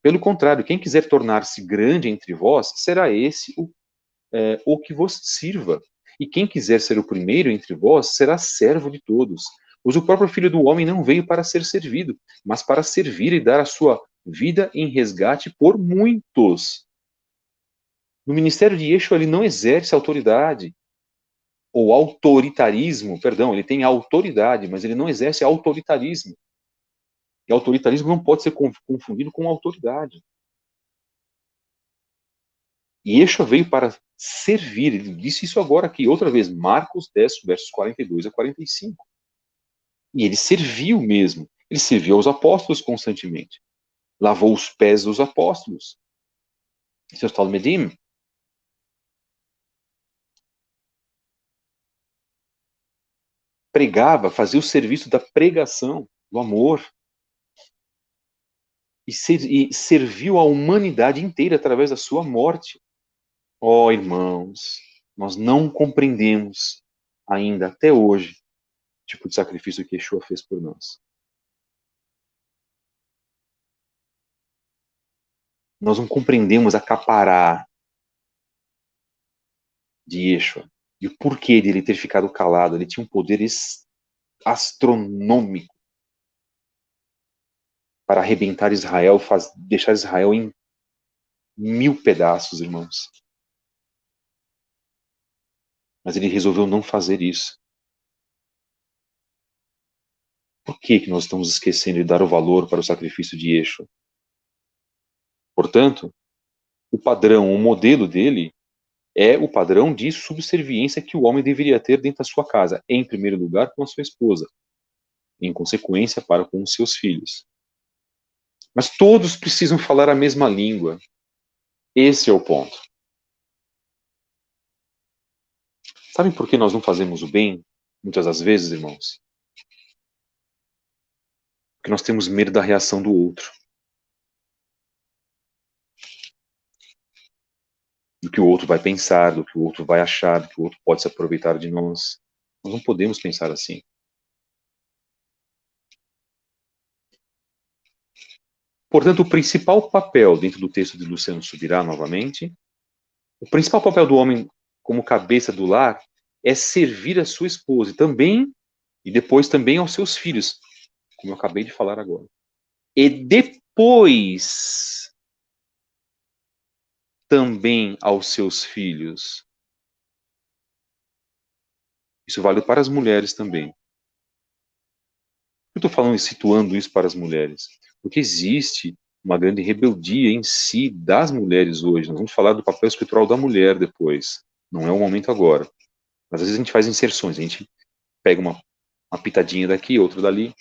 Pelo contrário, quem quiser tornar-se grande entre vós, será esse o que vos sirva. E quem quiser ser o primeiro entre vós, será servo de todos. Pois o próprio Filho do Homem não veio para ser servido, mas para servir e dar a sua vida em resgate por muitos. No ministério de Yeshua, ele não exerce autoridade, ou autoritarismo, perdão, ele tem autoridade, mas ele não exerce autoritarismo. E autoritarismo não pode ser confundido com autoridade. E Yeshua veio para servir, ele disse isso agora aqui, outra vez, Marcos 10, versos 42 a 45. E ele serviu mesmo, ele serviu aos apóstolos constantemente, lavou os pés dos apóstolos, seus talmidim, pregava, fazia o serviço da pregação, do amor, e serviu a humanidade inteira através da sua morte. Ó irmãos, nós não compreendemos ainda até hoje o tipo de sacrifício que Yeshua fez por nós. Nós não compreendemos a capará de Yeshua e o porquê dele ter ficado calado. Ele tinha um poder astronômico para arrebentar Israel, deixar Israel em 1000 pedaços, irmãos. Mas ele resolveu não fazer isso. Por que nós estamos esquecendo de dar o valor para o sacrifício de Yeshua? Portanto, o padrão, o modelo dele é o padrão de subserviência que o homem deveria ter dentro da sua casa, em primeiro lugar com a sua esposa, em consequência para com os seus filhos. Mas todos precisam falar a mesma língua. Esse é o ponto. Sabem por que nós não fazemos o bem, muitas das vezes, irmãos? Porque nós temos medo da reação do outro. Do que o outro vai pensar, do que o outro vai achar, do que o outro pode se aproveitar de nós. Nós não podemos pensar assim. Portanto, o principal papel, dentro do texto de Luciano Subirá, novamente, o principal papel do homem como cabeça do lar, é servir a sua esposa e depois também aos seus filhos, como eu acabei de falar agora. E depois também aos seus filhos. Isso vale para as mulheres também. Eu estou falando e situando isso para as mulheres, porque existe uma grande rebeldia em si das mulheres hoje. Nós vamos falar do papel escritural da mulher depois. Não é o momento agora. Mas às vezes a gente faz inserções, a gente pega uma pitadinha daqui, outra dali.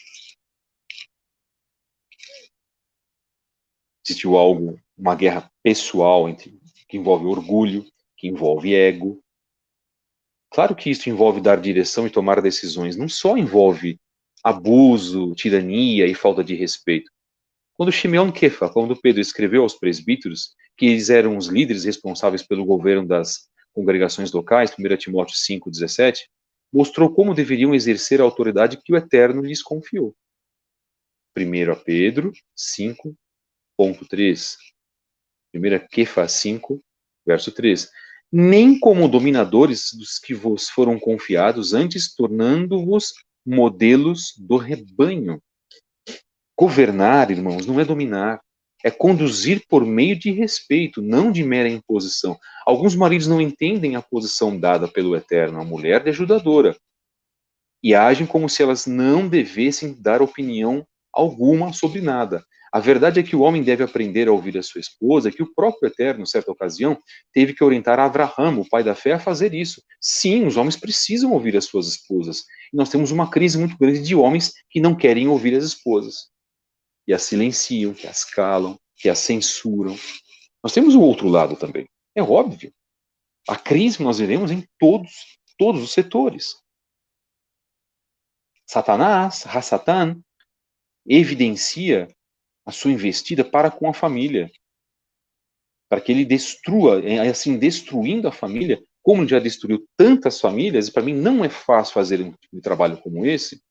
Existiu algo, uma guerra pessoal que envolve orgulho, que envolve ego. Claro que isso envolve dar direção e tomar decisões, não só envolve abuso, tirania e falta de respeito. Quando Shimeon Kefa, quando Pedro escreveu aos presbíteros que eles eram os líderes responsáveis pelo governo das congregações locais, 1 Timóteo 5,17, mostrou como deveriam exercer a autoridade que o Eterno lhes confiou. 1 Pedro 5,3. 1 Kefa 5, verso 3. Nem como dominadores dos que vos foram confiados, antes tornando-vos modelos do rebanho. Governar, irmãos, não é dominar, é conduzir por meio de respeito, não de mera imposição. Alguns maridos não entendem a posição dada pelo Eterno, a mulher de ajudadora, e agem como se elas não devessem dar opinião alguma sobre nada. A verdade é que o homem deve aprender a ouvir a sua esposa, que o próprio Eterno, em certa ocasião, teve que orientar Abraham, o pai da fé, a fazer isso. Sim, os homens precisam ouvir as suas esposas. E nós temos uma crise muito grande de homens que não querem ouvir as esposas. E as silenciam, que as calam, que as censuram. Nós temos o outro lado também. É óbvio. A crise nós veremos em todos os setores. Satanás, Hassatan, evidencia a sua investida para com a família, para que ele destrua, assim, destruindo a família, como ele já destruiu tantas famílias, e para mim não é fácil fazer um tipo de trabalho como esse,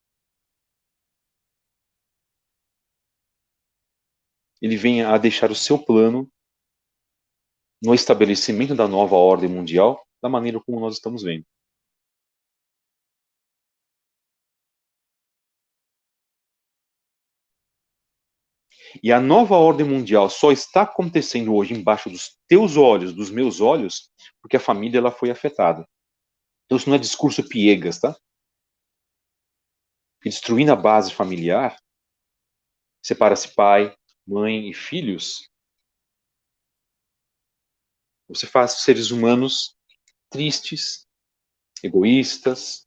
ele vem a deixar o seu plano no estabelecimento da nova ordem mundial, da maneira como nós estamos vendo. E a nova ordem mundial só está acontecendo hoje embaixo dos teus olhos, dos meus olhos, porque a família ela foi afetada. Então isso não é discurso piegas, tá? E destruindo a base familiar, separa-se pai, mãe e filhos, você faz seres humanos tristes, egoístas,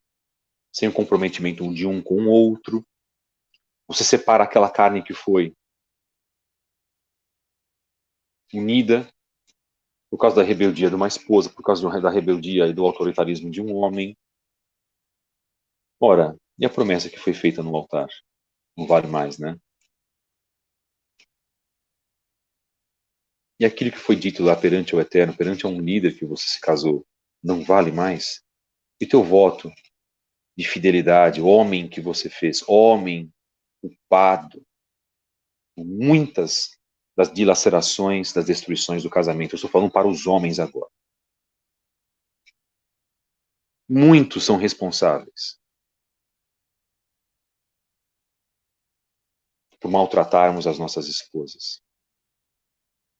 sem o comprometimento de um com o outro. Você separa aquela carne que foi unida por causa da rebeldia de uma esposa, por causa da rebeldia e do autoritarismo de um homem. Ora, e a promessa que foi feita no altar? Não vale mais, né? E aquilo que foi dito lá perante o Eterno, perante um líder que você se casou, não vale mais? E teu voto de fidelidade, homem que você fez, homem culpado, muitas das dilacerações, das destruições do casamento. Eu estou falando para os homens agora. Muitos são responsáveis por maltratarmos as nossas esposas,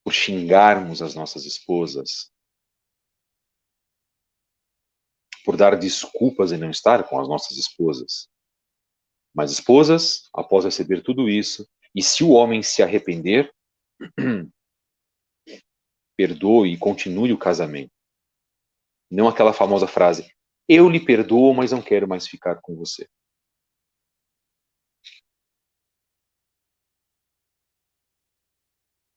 por xingarmos as nossas esposas, por dar desculpas e não estar com as nossas esposas. Mas esposas, após receber tudo isso, e se o homem se arrepender, perdoe e continue o casamento. Não aquela famosa frase, eu lhe perdoo, mas não quero mais ficar com você.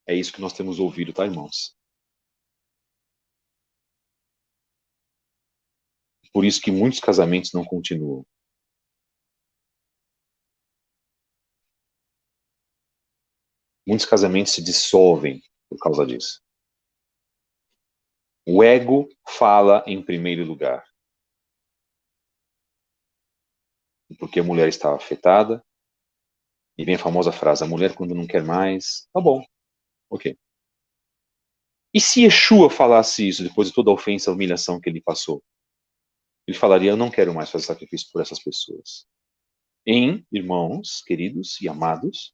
É isso que nós temos ouvido, tá, irmãos? Por isso que muitos casamentos não continuam. Muitos casamentos se dissolvem por causa disso. O ego fala em primeiro lugar. Porque a mulher está afetada, e vem a famosa frase, a mulher quando não quer mais, tá bom, ok. E se Yeshua falasse isso depois de toda a ofensa, a humilhação que ele passou? Ele falaria, eu não quero mais fazer sacrifício por essas pessoas. Irmãos, queridos e amados,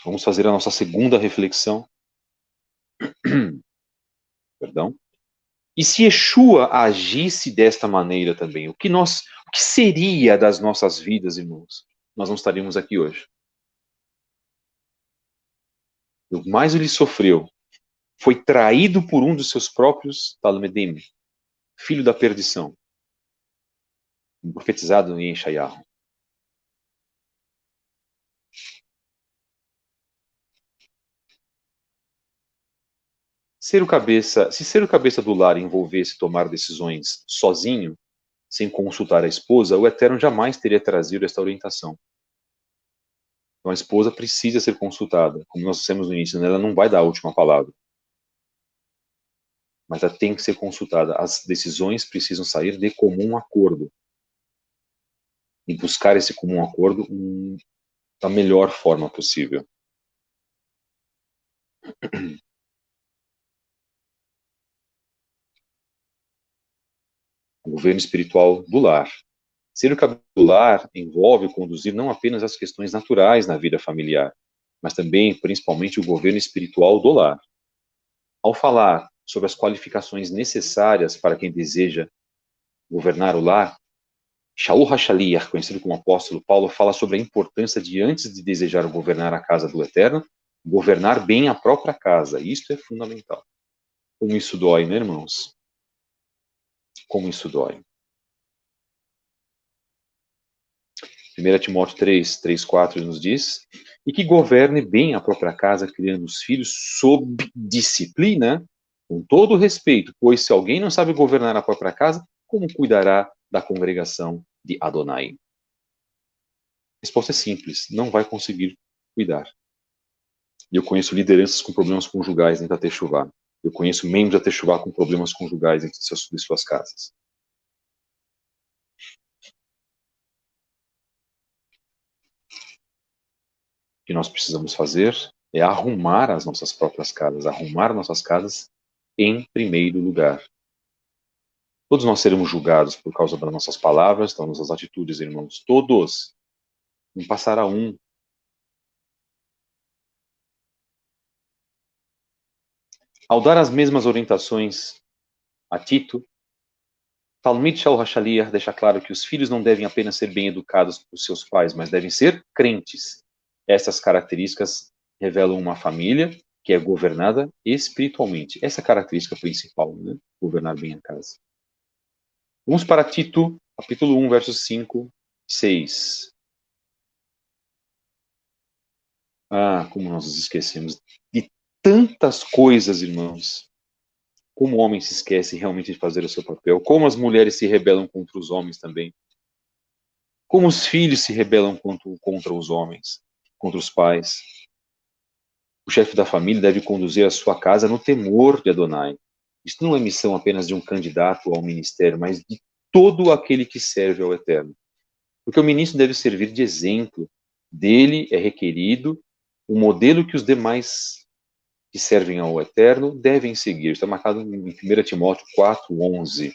vamos fazer a nossa segunda reflexão. Perdão. E se Yeshua agisse desta maneira também, o que seria das nossas vidas, irmãos? Nós não estaríamos aqui hoje. O mais ele sofreu foi traído por um dos seus próprios Talmedim, filho da perdição, profetizado em Yeshayahu. Se ser o cabeça do lar envolvesse tomar decisões sozinho, sem consultar a esposa, o Eterno jamais teria trazido esta orientação. Então a esposa precisa ser consultada. Como nós dissemos no início, ela não vai dar a última palavra. Mas ela tem que ser consultada. As decisões precisam sair de comum acordo. E buscar esse comum acordo da melhor forma possível. O governo espiritual do lar. Ser o cabeça do lar envolve conduzir não apenas as questões naturais na vida familiar, mas também, principalmente, o governo espiritual do lar. Ao falar sobre as qualificações necessárias para quem deseja governar o lar, Shaul HaShaliach, conhecido como apóstolo Paulo, fala sobre a importância de, antes de desejar governar a casa do Eterno, governar bem a própria casa. Isto é fundamental. Como isso dói, né, irmãos? Como isso dói. 1 Timóteo 3, 4 nos diz, e que governe bem a própria casa, criando os filhos sob disciplina, com todo respeito, pois se alguém não sabe governar a própria casa, como cuidará da congregação de Adonai? A resposta é simples, não vai conseguir cuidar. E eu conheço lideranças com problemas conjugais dentro da Techuvá. Eu conheço membros da Techuvá com problemas conjugais dentro de suas casas. O que nós precisamos fazer é arrumar as nossas próprias casas, arrumar nossas casas em primeiro lugar. Todos nós seremos julgados por causa das nossas palavras, das nossas atitudes, irmãos. Todos. Não passará um. Ao dar as mesmas orientações a Tito, Talmid Shaul HaShaliach deixa claro que os filhos não devem apenas ser bem educados por seus pais, mas devem ser crentes. Essas características revelam uma família que é governada espiritualmente. Essa é a característica principal, né? Governar bem a casa. Vamos para Tito, capítulo 1, versos 5 e 6. Ah, como nós nos esquecemos de tantas coisas, irmãos. Como o homem se esquece realmente de fazer o seu papel. Como as mulheres se rebelam contra os homens também. Como os filhos se rebelam contra os homens, contra os pais. O chefe da família deve conduzir a sua casa no temor de Adonai. Isso não é missão apenas de um candidato ao ministério, mas de todo aquele que serve ao Eterno. Porque o ministro deve servir de exemplo. Dele é requerido o modelo que os demais que servem ao Eterno devem seguir. Está marcado em 1 Timóteo 4:11.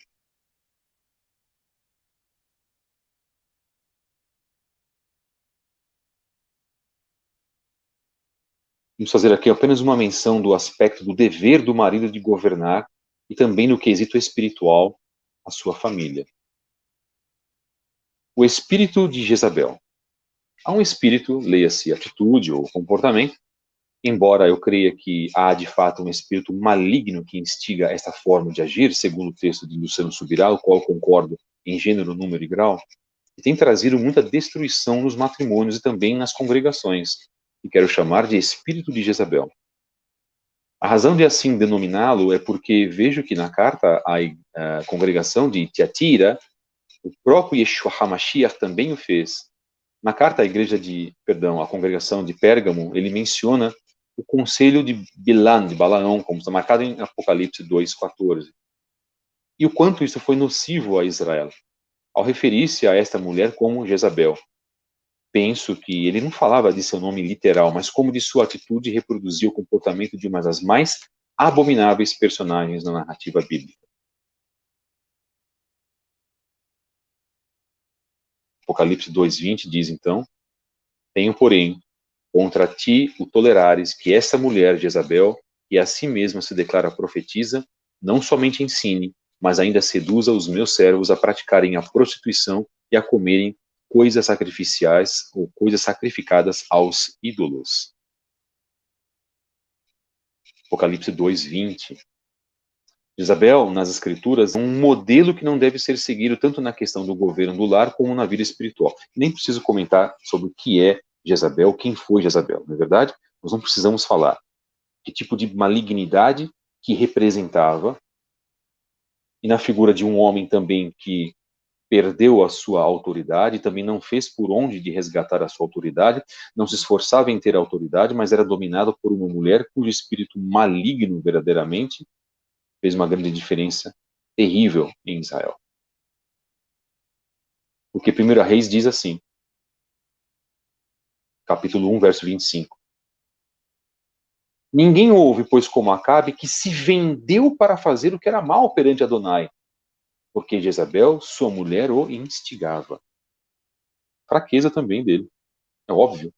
Vamos fazer aqui apenas uma menção do aspecto do dever do marido de governar e também no quesito espiritual a sua família. O espírito de Jezabel. Há um espírito, leia-se atitude ou comportamento, embora eu creia que há de fato um espírito maligno que instiga esta forma de agir, segundo o texto de Luciano Subirá, o qual concordo em gênero, número e grau, e tem trazido muita destruição nos matrimônios e também nas congregações, que quero chamar de espírito de Jezabel. A razão de assim denominá-lo é porque vejo que na carta à congregação de Tiatira, o próprio Yeshua HaMashiach também o fez. Na carta à congregação de Pérgamo, ele menciona o conselho de Bilan, de Balaão, como está marcado em Apocalipse 2:14. E o quanto isso foi nocivo a Israel, ao referir-se a esta mulher como Jezabel. Penso que ele não falava de seu nome literal, mas como de sua atitude reproduzia o comportamento de uma das mais abomináveis personagens na narrativa bíblica. Apocalipse 2:20 diz então: tenho, porém, contra ti o tolerares que essa mulher, Jezabel, que a si mesma se declara profetisa, não somente ensine, mas ainda seduza os meus servos a praticarem a prostituição e a comerem coisas sacrificiais ou coisas sacrificadas aos ídolos. Apocalipse 2:20. Jezabel, nas escrituras, é um modelo que não deve ser seguido tanto na questão do governo do lar como na vida espiritual. Nem preciso comentar sobre o que é Jezabel, quem foi Jezabel, não é verdade? Nós não precisamos falar que tipo de malignidade que representava, e na figura de um homem também que perdeu a sua autoridade, também não fez por onde de resgatar a sua autoridade, não se esforçava em ter autoridade, mas era dominado por uma mulher cujo espírito maligno verdadeiramente fez uma grande diferença terrível em Israel. Porque 1 Reis diz assim, capítulo 1, verso 25. Ninguém houve, pois, como Acabe, que se vendeu para fazer o que era mal perante Adonai, porque Jezabel, sua mulher, o instigava. Fraqueza também dele, é óbvio.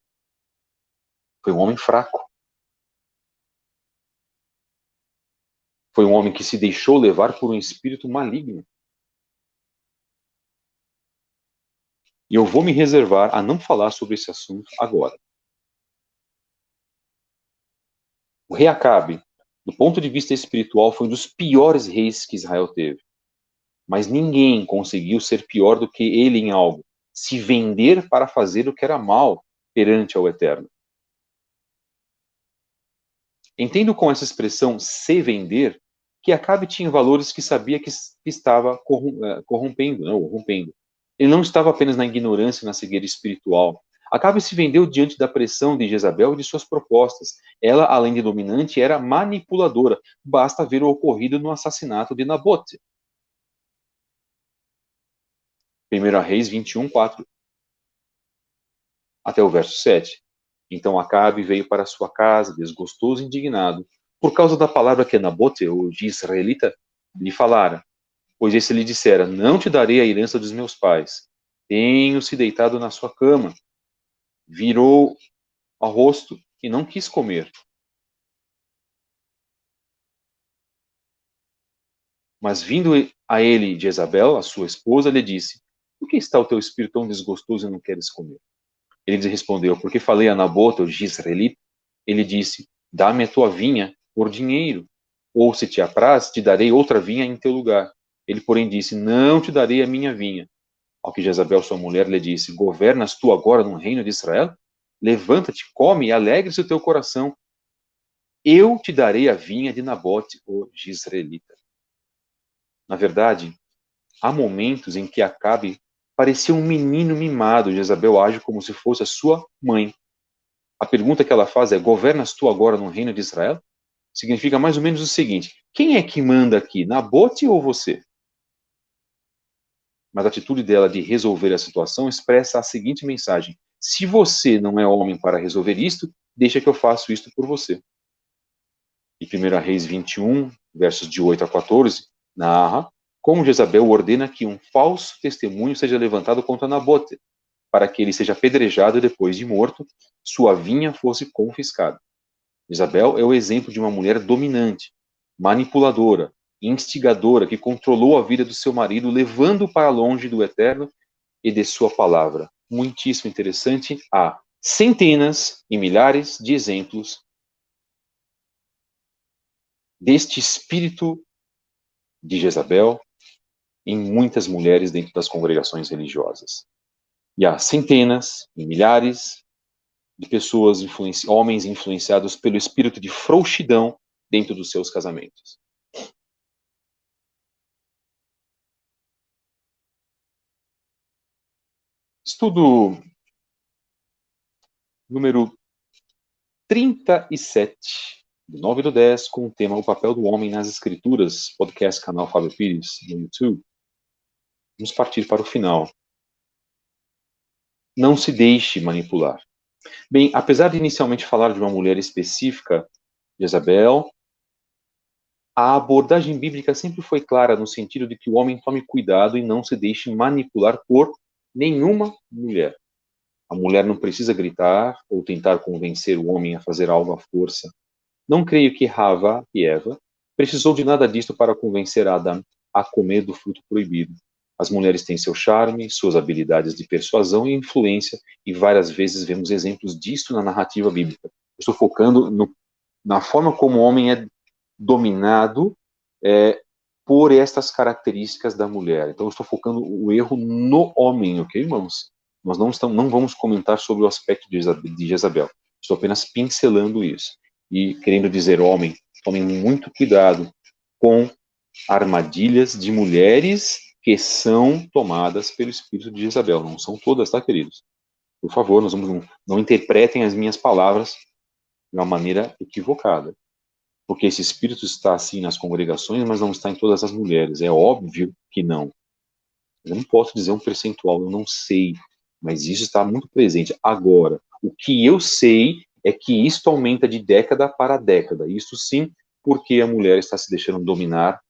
Foi um homem fraco. Foi um homem que se deixou levar por um espírito maligno. E eu vou me reservar a não falar sobre esse assunto agora. O rei Acabe, do ponto de vista espiritual, foi um dos piores reis que Israel teve. Mas ninguém conseguiu ser pior do que ele em algo. Se vender para fazer o que era mal perante ao Eterno. Entendo com essa expressão se vender que Acabe tinha valores que sabia que estava corrompendo, não, rompendo. Ele não estava apenas na ignorância e na cegueira espiritual. Acabe se vendeu diante da pressão de Jezabel e de suas propostas. Ela, além de dominante, era manipuladora. Basta ver o ocorrido no assassinato de Nabote. 1 Reis 21:4. Até o verso 7. Então Acabe veio para sua casa, desgostoso e indignado, por causa da palavra que Nabote, o israelita, lhe falara. Pois esse lhe dissera: não te darei a herança dos meus pais. Tenho-se deitado na sua cama. Virou ao rosto e não quis comer. Mas vindo a ele Jezabel, a sua esposa, lhe disse: por que está o teu espírito tão desgostoso e não queres comer? Ele lhe respondeu: porque falei a Nabote, o israelita. Ele disse: dá-me a tua vinha por dinheiro, ou se te apraz, te darei outra vinha em teu lugar. Ele, porém, disse: não te darei a minha vinha. Ao que Jezabel, sua mulher, lhe disse: governas tu agora no reino de Israel? Levanta-te, come e alegre-se o teu coração. Eu te darei a vinha de Nabote, o jezreelita. Na verdade, há momentos em que Acabe parecia um menino mimado. Jezabel age como se fosse a sua mãe. A pergunta que ela faz é: governas tu agora no reino de Israel? Significa mais ou menos o seguinte: quem é que manda aqui, Nabote ou você? Mas a atitude dela de resolver a situação expressa a seguinte mensagem: se você não é homem para resolver isto, deixa que eu faço isto por você. E 1 Reis 21, versos de 8 a 14, narra como Jezabel ordena que um falso testemunho seja levantado contra Nabote, para que ele seja apedrejado e depois de morto, sua vinha fosse confiscada. Jezabel é o exemplo de uma mulher dominante, manipuladora, instigadora, que controlou a vida do seu marido, levando-o para longe do Eterno e de sua palavra. Muitíssimo interessante. Há centenas e milhares de exemplos deste espírito de Jezabel em muitas mulheres dentro das congregações religiosas. E há centenas e milhares de pessoas, homens influenciados pelo espírito de frouxidão dentro dos seus casamentos. Estudo número 37, do 9/10, com o tema O Papel do Homem nas Escrituras, podcast canal Fábio Pires, no YouTube. Vamos partir para o final. Não se deixe manipular. Bem, apesar de inicialmente falar de uma mulher específica, Jezabel, A abordagem bíblica sempre foi clara no sentido de que o homem tome cuidado e não se deixe manipular por nenhuma mulher. A mulher não precisa gritar ou tentar convencer o homem a fazer algo à força. Não creio que Rava e Eva precisou de nada disto para convencer Adão a comer do fruto proibido. As mulheres têm seu charme, suas habilidades de persuasão e influência, e várias vezes vemos exemplos disto na narrativa bíblica. Estou focando na forma como o homem é dominado por estas características da mulher. Então, eu estou focando o erro no homem, ok, irmãos? Nós não vamos comentar sobre o aspecto de Jezabel. Estou apenas pincelando isso. E querendo dizer, homem, tomem muito cuidado com armadilhas de mulheres que são tomadas pelo espírito de Jezabel. Não são todas, tá, queridos? Por favor, não interpretem as minhas palavras de uma maneira equivocada. Porque esse espírito está assim nas congregações, mas não está em todas as mulheres. É óbvio que não. Eu não posso dizer um percentual, eu não sei, mas isso está muito presente. Agora, o que eu sei é que isto aumenta de década para década. Isso sim, porque a mulher está se deixando dominar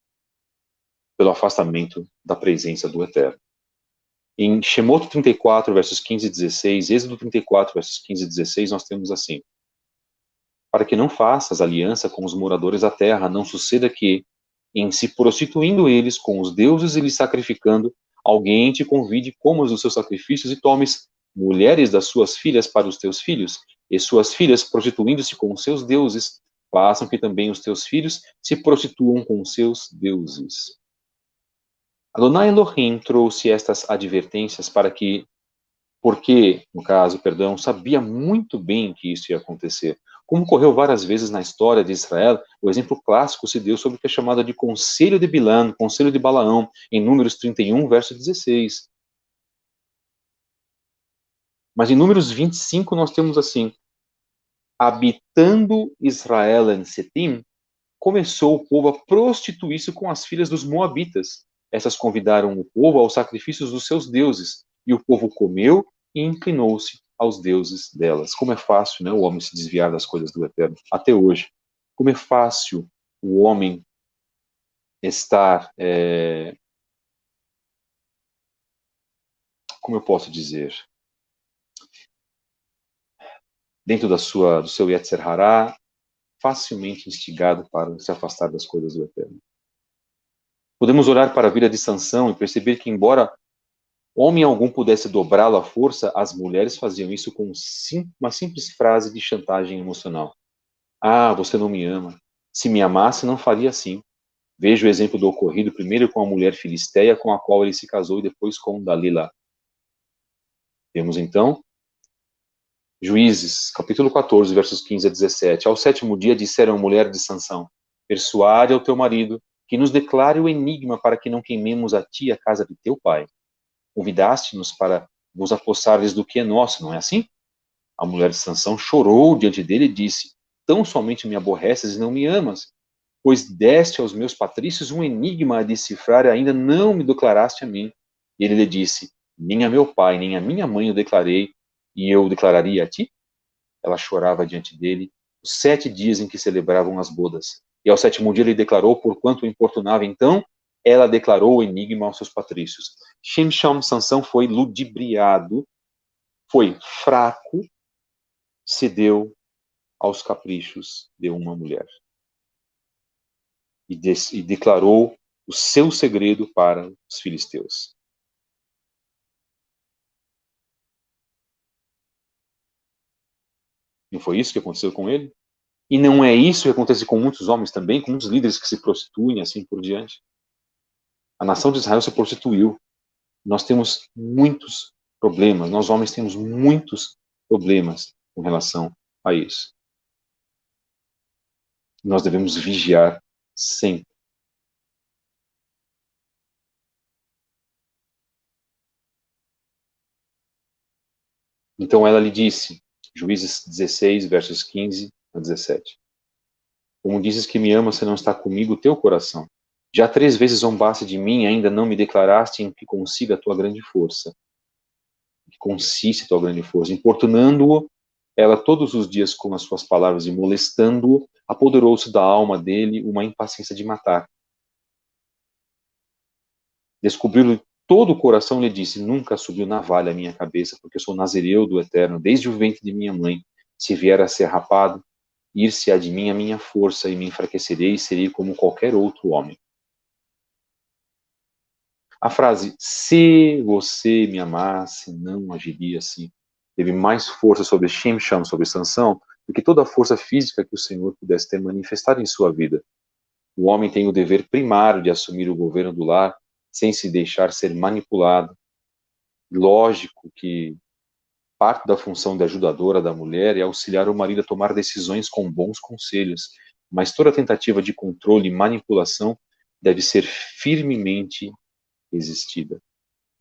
pelo afastamento da presença do Eterno. Em Shemot 34, versos 15 e 16, Êxodo 34, versos 15 e 16, nós temos assim: para que não faças aliança com os moradores da terra, não suceda que, em se prostituindo eles com os deuses e lhes sacrificando, alguém te convide, comas os seus sacrifícios e tomes mulheres das suas filhas para os teus filhos, e suas filhas, prostituindo-se com os seus deuses, façam que também os teus filhos se prostituam com os seus deuses. Adonai Elohim trouxe estas advertências porque, no caso, perdão, sabia muito bem que isso ia acontecer. Como ocorreu várias vezes na história de Israel, o exemplo clássico se deu sobre o que é chamado de Conselho de Bilã, Conselho de Balaão, em Números 31, verso 16. Mas em Números 25 nós temos assim: habitando Israel em Setim, começou o povo a prostituir-se com as filhas dos moabitas. Essas convidaram o povo aos sacrifícios dos seus deuses, e o povo comeu e inclinou-se aos deuses delas. Como é fácil, né, o homem se desviar das coisas do Eterno, até hoje. Como é fácil o homem estar, como eu posso dizer, dentro do seu Yetzer Hará, facilmente instigado para se afastar das coisas do Eterno. Podemos olhar para a vida de Sansão e perceber que, embora homem algum pudesse dobrá-lo à força, as mulheres faziam isso com uma simples frase de chantagem emocional. Ah, você não me ama. Se me amasse, não faria assim. Veja o exemplo do ocorrido primeiro com a mulher filisteia com a qual ele se casou e depois com Dalila. Temos então Juízes, capítulo 14, versos 15 a 17. Ao sétimo dia disseram a mulher de Sansão: persuade ao teu marido que nos declare o enigma para que não queimemos a ti a casa de teu pai. Convidaste-nos para vos apossares do que é nosso, não é assim? A mulher de Sansão chorou diante dele e disse: tão somente me aborreces e não me amas, pois deste aos meus patrícios um enigma a decifrar e ainda não me declaraste a mim. E ele lhe disse: nem a meu pai, nem a minha mãe o declarei, e eu o declararia a ti? Ela chorava diante dele os 7 dias em que celebravam as bodas. E ao sétimo dia ele declarou, porquanto o importunava. Então, ela declarou o enigma aos seus patrícios. Shimshon, Sansão, foi ludibriado, foi fraco, cedeu aos caprichos de uma mulher. E declarou o seu segredo para os filisteus. Não foi isso que aconteceu com ele? E não é isso que acontece com muitos homens também, com muitos líderes que se prostituem, assim por diante. A nação de Israel se prostituiu. Nós temos muitos problemas, nós homens temos muitos problemas com relação a isso. Nós devemos vigiar sempre. Então ela lhe disse, Juízes 16, versos 15 a 17. Como dizes que me amas, se não está comigo o teu coração. Já 3 vezes zombaste de mim e ainda não me declaraste em que consiga a tua grande força. Em que consiste a tua grande força, importunando-o Ela todos os dias com as suas palavras e molestando-o, apoderou-se da alma dele uma impaciência de matar. Descobriu-lhe todo o coração, lhe disse: Nunca subiu navalha à minha cabeça, porque eu sou nazireu do Eterno, desde o ventre de minha mãe. Se vier a ser rapado, ir-se-á de mim a minha força, e me enfraquecerei e serei como qualquer outro homem. A frase, se você me amasse, não agiria assim, teve mais força sobre Shimshon, sobre Sansão, do que toda a força física que o Senhor pudesse ter manifestado em sua vida. O homem tem o dever primário de assumir o governo do lar, sem se deixar ser manipulado. Lógico que parte da função de ajudadora da mulher é auxiliar o marido a tomar decisões com bons conselhos, mas toda tentativa de controle e manipulação deve ser firmemente resistida.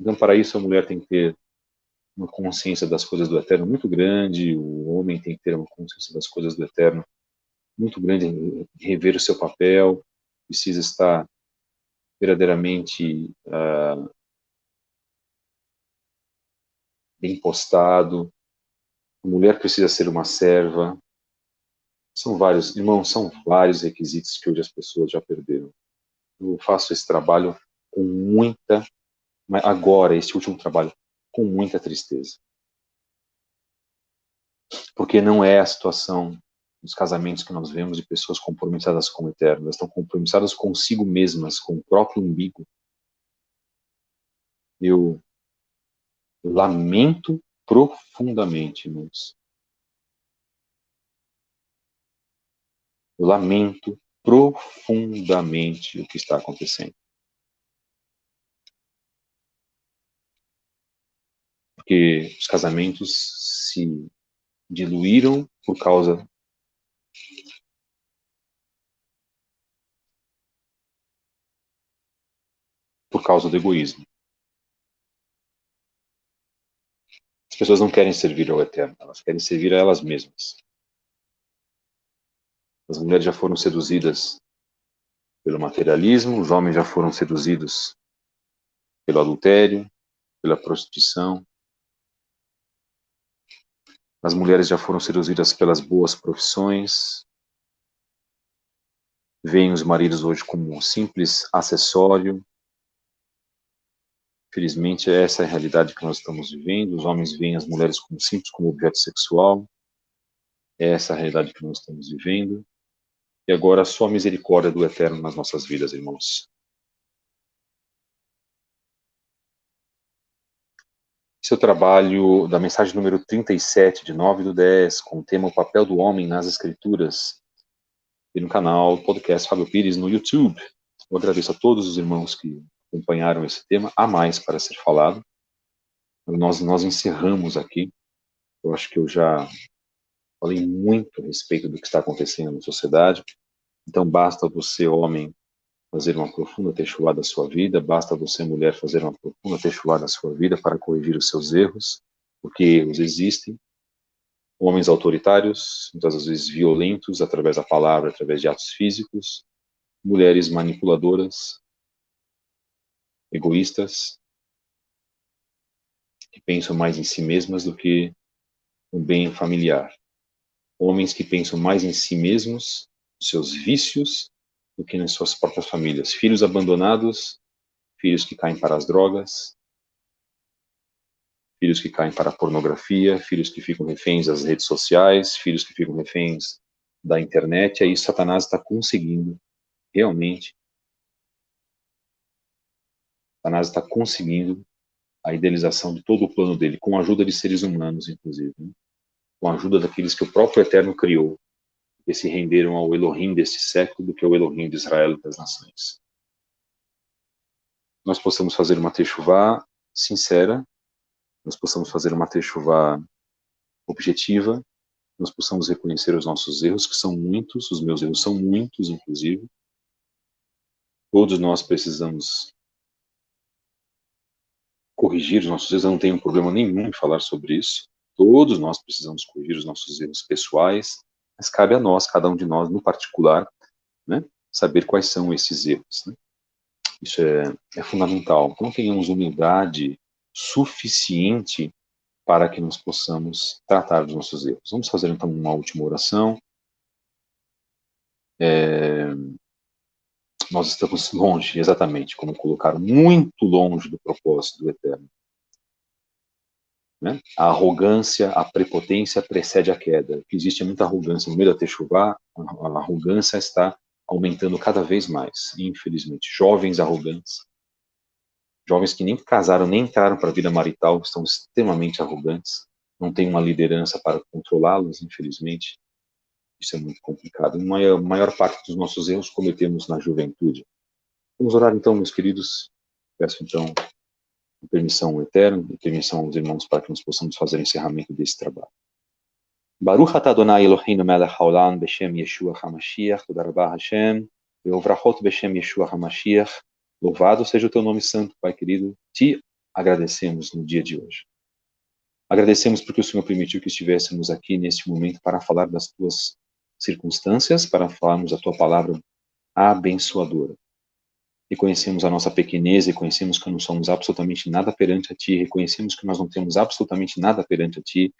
Então, para isso, a mulher tem que ter uma consciência das coisas do Eterno muito grande, o homem tem que ter uma consciência das coisas do Eterno muito grande, rever o seu papel, precisa estar verdadeiramente bem postado, a mulher precisa ser uma serva, são vários, irmãos, são vários requisitos que hoje as pessoas já perderam. Eu faço esse trabalho com muita, agora, este último trabalho, com muita tristeza. Porque não é a situação dos casamentos que nós vemos de pessoas compromissadas com o Eterno. Elas estão compromissadas consigo mesmas, com o próprio umbigo. Eu lamento profundamente, irmãos. Eu lamento profundamente o que está acontecendo. Porque os casamentos se diluíram por causa do egoísmo. As pessoas não querem servir ao Eterno, elas querem servir a elas mesmas. As mulheres já foram seduzidas pelo materialismo, os homens já foram seduzidos pelo adultério, pela prostituição. As mulheres já foram seduzidas pelas boas profissões. Veem os maridos hoje como um simples acessório. Felizmente, essa é a realidade que nós estamos vivendo. Os homens veem as mulheres como simples, como objeto sexual. É essa a realidade que nós estamos vivendo. E agora, só a misericórdia do Eterno nas nossas vidas, irmãos. Esse é o trabalho da mensagem número 37, de 9/10, com o tema O Papel do Homem nas Escrituras, e no canal Podcast Fábio Pires no YouTube. Eu agradeço a todos os irmãos que acompanharam esse tema. Há mais para ser falado. Nós encerramos aqui. Eu acho que eu já falei muito a respeito do que está acontecendo na sociedade. Então, basta você, homem, fazer uma profunda teshuá da sua vida, basta você, mulher, fazer uma profunda teshuá da sua vida para corrigir os seus erros, porque erros existem. Homens autoritários, muitas vezes violentos, através da palavra, através de atos físicos. Mulheres manipuladoras, egoístas, que pensam mais em si mesmas do que no bem familiar. Homens que pensam mais em si mesmos, seus vícios, do que nas suas próprias famílias. Filhos abandonados, filhos que caem para as drogas, filhos que caem para a pornografia, filhos que ficam reféns das redes sociais, filhos que ficam reféns da internet. Aí Satanás está conseguindo, realmente, Satanás está conseguindo a idealização de todo o plano dele, com a ajuda de seres humanos, inclusive, né? Com a ajuda daqueles que o próprio Eterno criou, que se renderam ao Elohim deste século, do que ao Elohim de Israel e das nações. Nós possamos fazer uma techuvá sincera, nós possamos fazer uma techuvá objetiva, nós possamos reconhecer os nossos erros, que são muitos, os meus erros são muitos, inclusive. Todos nós precisamos corrigir os nossos erros, eu não tenho problema nenhum em falar sobre isso. Todos nós precisamos corrigir os nossos erros pessoais, mas cabe a nós, cada um de nós, no particular, né, saber quais são esses erros. Né? Isso é fundamental. Então, tenhamos humildade suficiente para que nós possamos tratar dos nossos erros. Vamos fazer então uma última oração. Nós estamos longe, exatamente, como colocar muito longe do propósito do Eterno. Né? A arrogância, a prepotência precede a queda. Existe muita arrogância no meio da Techuvá, a arrogância está aumentando cada vez mais, infelizmente. Jovens arrogantes, jovens que nem casaram, nem entraram para a vida marital, estão extremamente arrogantes, não tem uma liderança para controlá-los, infelizmente. Isso é muito complicado. A maior parte dos nossos erros cometemos na juventude. Vamos orar então, meus queridos. Peço então permissão ao Eterno e permissão aos irmãos para que nós possamos fazer o encerramento desse trabalho. Baruch atah Adonai Eloheinu melech haolam beshem Yeshua HaMashiach, Toda rabah Hashem, ve'ovrachot beshem Yeshua HaMashiach. Louvado seja o teu nome santo, Pai querido. Te agradecemos no dia de hoje. Agradecemos porque o Senhor permitiu que estivéssemos aqui neste momento para falar das tuas circunstâncias, para falarmos a tua palavra abençoadora. Reconhecemos a nossa pequenez, reconhecemos que não somos absolutamente nada perante a Ti, reconhecemos que nós não temos absolutamente nada perante a Ti,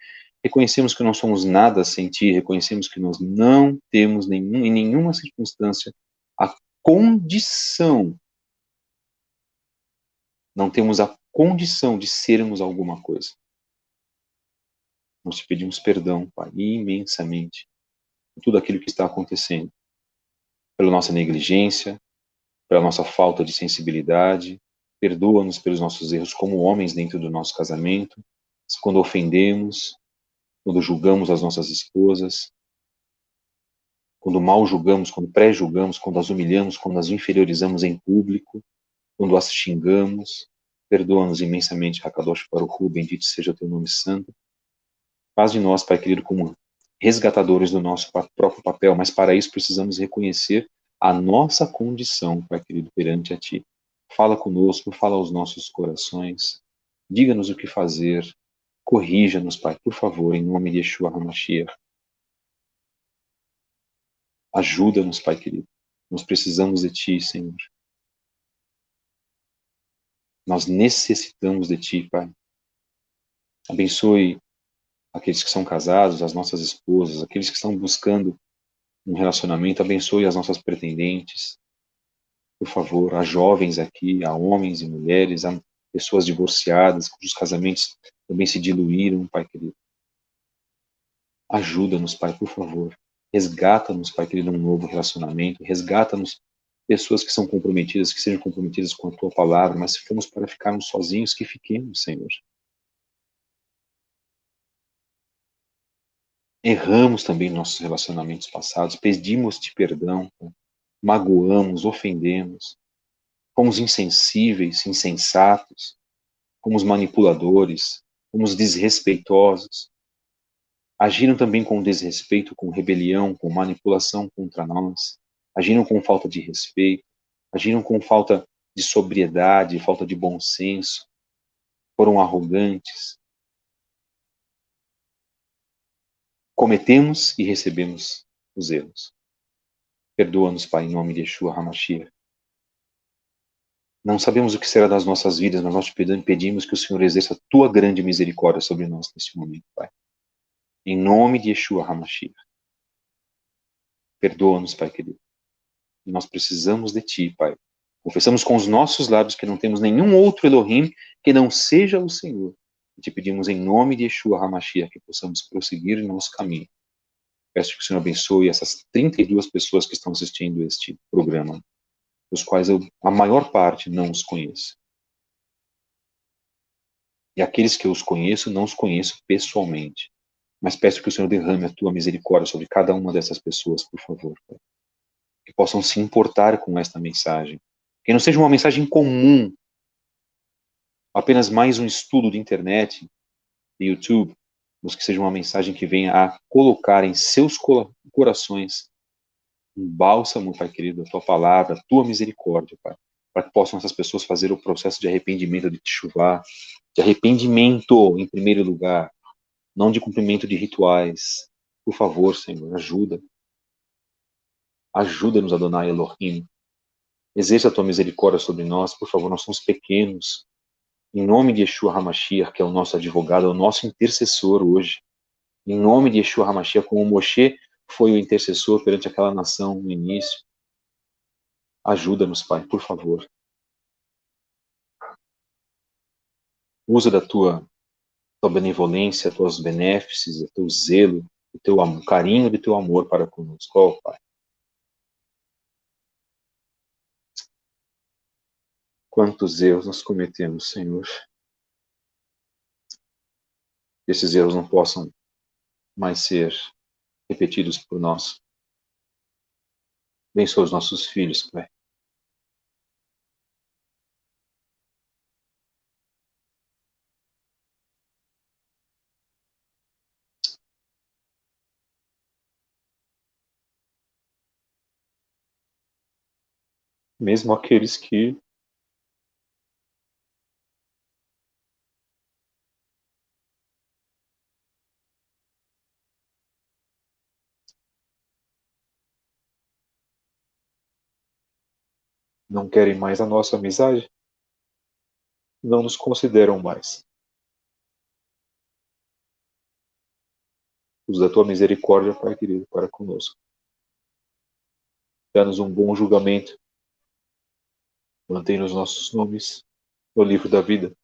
reconhecemos que não somos nada sem Ti, reconhecemos que nós não temos em nenhuma circunstância a condição, não temos a condição de sermos alguma coisa. Nós te pedimos perdão, Pai, imensamente, por tudo aquilo que está acontecendo, pela nossa negligência, pela nossa falta de sensibilidade, perdoa-nos pelos nossos erros como homens dentro do nosso casamento, quando ofendemos, quando julgamos as nossas esposas, quando mal julgamos, quando pré-julgamos, quando as humilhamos, quando as inferiorizamos em público, quando as xingamos. Perdoa-nos imensamente, Hakadosh Baruch Hu, bendito seja o teu nome santo. Faz de nós, Pai querido, como resgatadores do nosso próprio papel, mas para isso precisamos reconhecer a nossa condição, Pai querido, perante a Ti. Fala conosco, fala aos nossos corações, diga-nos o que fazer, corrija-nos, Pai, por favor, em nome de Yeshua HaMashiach. Ajuda-nos, Pai querido. Nós precisamos de Ti, Senhor. Nós necessitamos de Ti, Pai. Abençoe aqueles que são casados, as nossas esposas, aqueles que estão buscando um relacionamento. Abençoe as nossas pretendentes. Por favor, há jovens aqui, há homens e mulheres, há pessoas divorciadas, cujos casamentos também se diluíram, Pai querido. Ajuda-nos, Pai, por favor. Resgata-nos, Pai querido, um novo relacionamento. Resgata-nos pessoas que são comprometidas, que sejam comprometidas com a Tua palavra, mas se formos para ficarmos sozinhos, que fiquemos, Senhor. Erramos também em nossos relacionamentos passados, pedimos-te perdão, magoamos, ofendemos, fomos insensíveis, insensatos, fomos manipuladores, fomos desrespeitosos, agiram também com desrespeito, com rebelião, com manipulação contra nós, agiram com falta de respeito, agiram com falta de sobriedade, falta de bom senso, foram arrogantes. Cometemos e recebemos os erros. Perdoa-nos, Pai, em nome de Yeshua HaMashiach. Não sabemos o que será das nossas vidas, mas nós te pedimos que o Senhor exerça a Tua grande misericórdia sobre nós neste momento, Pai. Em nome de Yeshua HaMashiach. Perdoa-nos, Pai querido. Nós precisamos de Ti, Pai. Confessamos com os nossos lábios que não temos nenhum outro Elohim que não seja o Senhor. E te pedimos em nome de Yeshua HaMashiach que possamos prosseguir em nosso caminho. Peço que o Senhor abençoe essas 32 pessoas que estão assistindo este programa, dos quais a maior parte não os conheço. E aqueles que eu os conheço, não os conheço pessoalmente. Mas peço que o Senhor derrame a Tua misericórdia sobre cada uma dessas pessoas, por favor, Pai. Que possam se importar com esta mensagem. Que não seja uma mensagem comum, apenas mais um estudo de internet, de YouTube, mas que seja uma mensagem que venha a colocar em seus corações um bálsamo, Pai querido, a Tua palavra, a Tua misericórdia, Pai, para que possam essas pessoas fazer o processo de arrependimento, de teshuvá, de arrependimento em primeiro lugar, não de cumprimento de rituais. Por favor, Senhor, ajuda. Ajuda-nos, Adonai Elohim. Exerça a Tua misericórdia sobre nós, por favor, nós somos pequenos. Em nome de Yeshua HaMashiach, que é o nosso advogado, é o nosso intercessor hoje. Em nome de Yeshua HaMashiach, como Moshe foi o intercessor perante aquela nação no início. Ajuda-nos, Pai, por favor. Usa da tua benevolência, tuas benéfices, o teu zelo, o teu carinho e o teu amor para conosco, ó Pai. Quantos erros nós cometemos, Senhor. Que esses erros não possam mais ser repetidos por nós. Abençoa os nossos filhos, Pai. Mesmo aqueles que não querem mais a nossa amizade, não nos consideram mais. Usa da tua misericórdia, Pai querido, para conosco. Dá-nos um bom julgamento. Mantém os nossos nomes no livro da vida.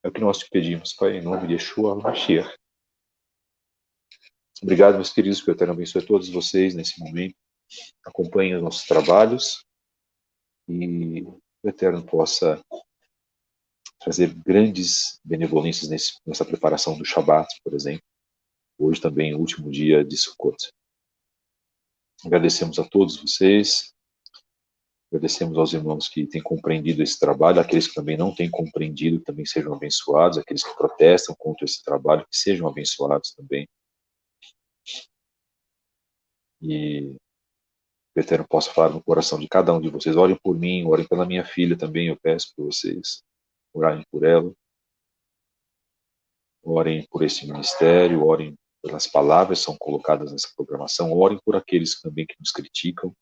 É o que nós te pedimos, Pai, em nome de Yeshua HaMashiach. Obrigado, meus queridos, que o Eterno abençoe a todos vocês nesse momento. Acompanhem os nossos trabalhos e o Eterno possa trazer grandes benevolências nessa preparação do Shabat, por exemplo. Hoje também é o último dia de Sukkot. Agradecemos a todos vocês, agradecemos aos irmãos que têm compreendido esse trabalho, aqueles que também não têm compreendido, que também sejam abençoados, aqueles que protestam contra esse trabalho, que sejam abençoados também. E o Eterno possa falar no coração de cada um de vocês. Orem por mim, orem pela minha filha também, eu peço para vocês orarem por ela. Orem por esse ministério, orem pelas palavras que são colocadas nessa programação, orem por aqueles também que nos criticam,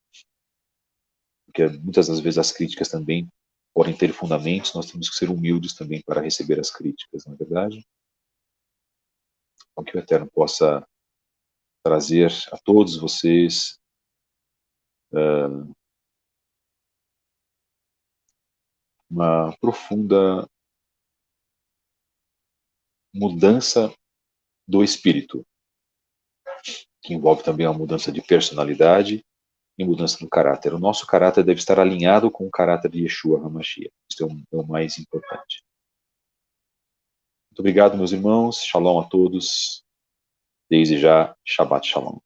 porque muitas das vezes as críticas também podem ter fundamentos, nós temos que ser humildes também para receber as críticas, não é verdade? Então que o Eterno possa trazer a todos vocês uma profunda mudança do espírito, que envolve também uma mudança de personalidade e mudança do caráter. O nosso caráter deve estar alinhado com o caráter de Yeshua HaMashiach. Isso é o mais importante. Muito obrigado, meus irmãos. Shalom a todos. Desde já, Shabbat Shalom.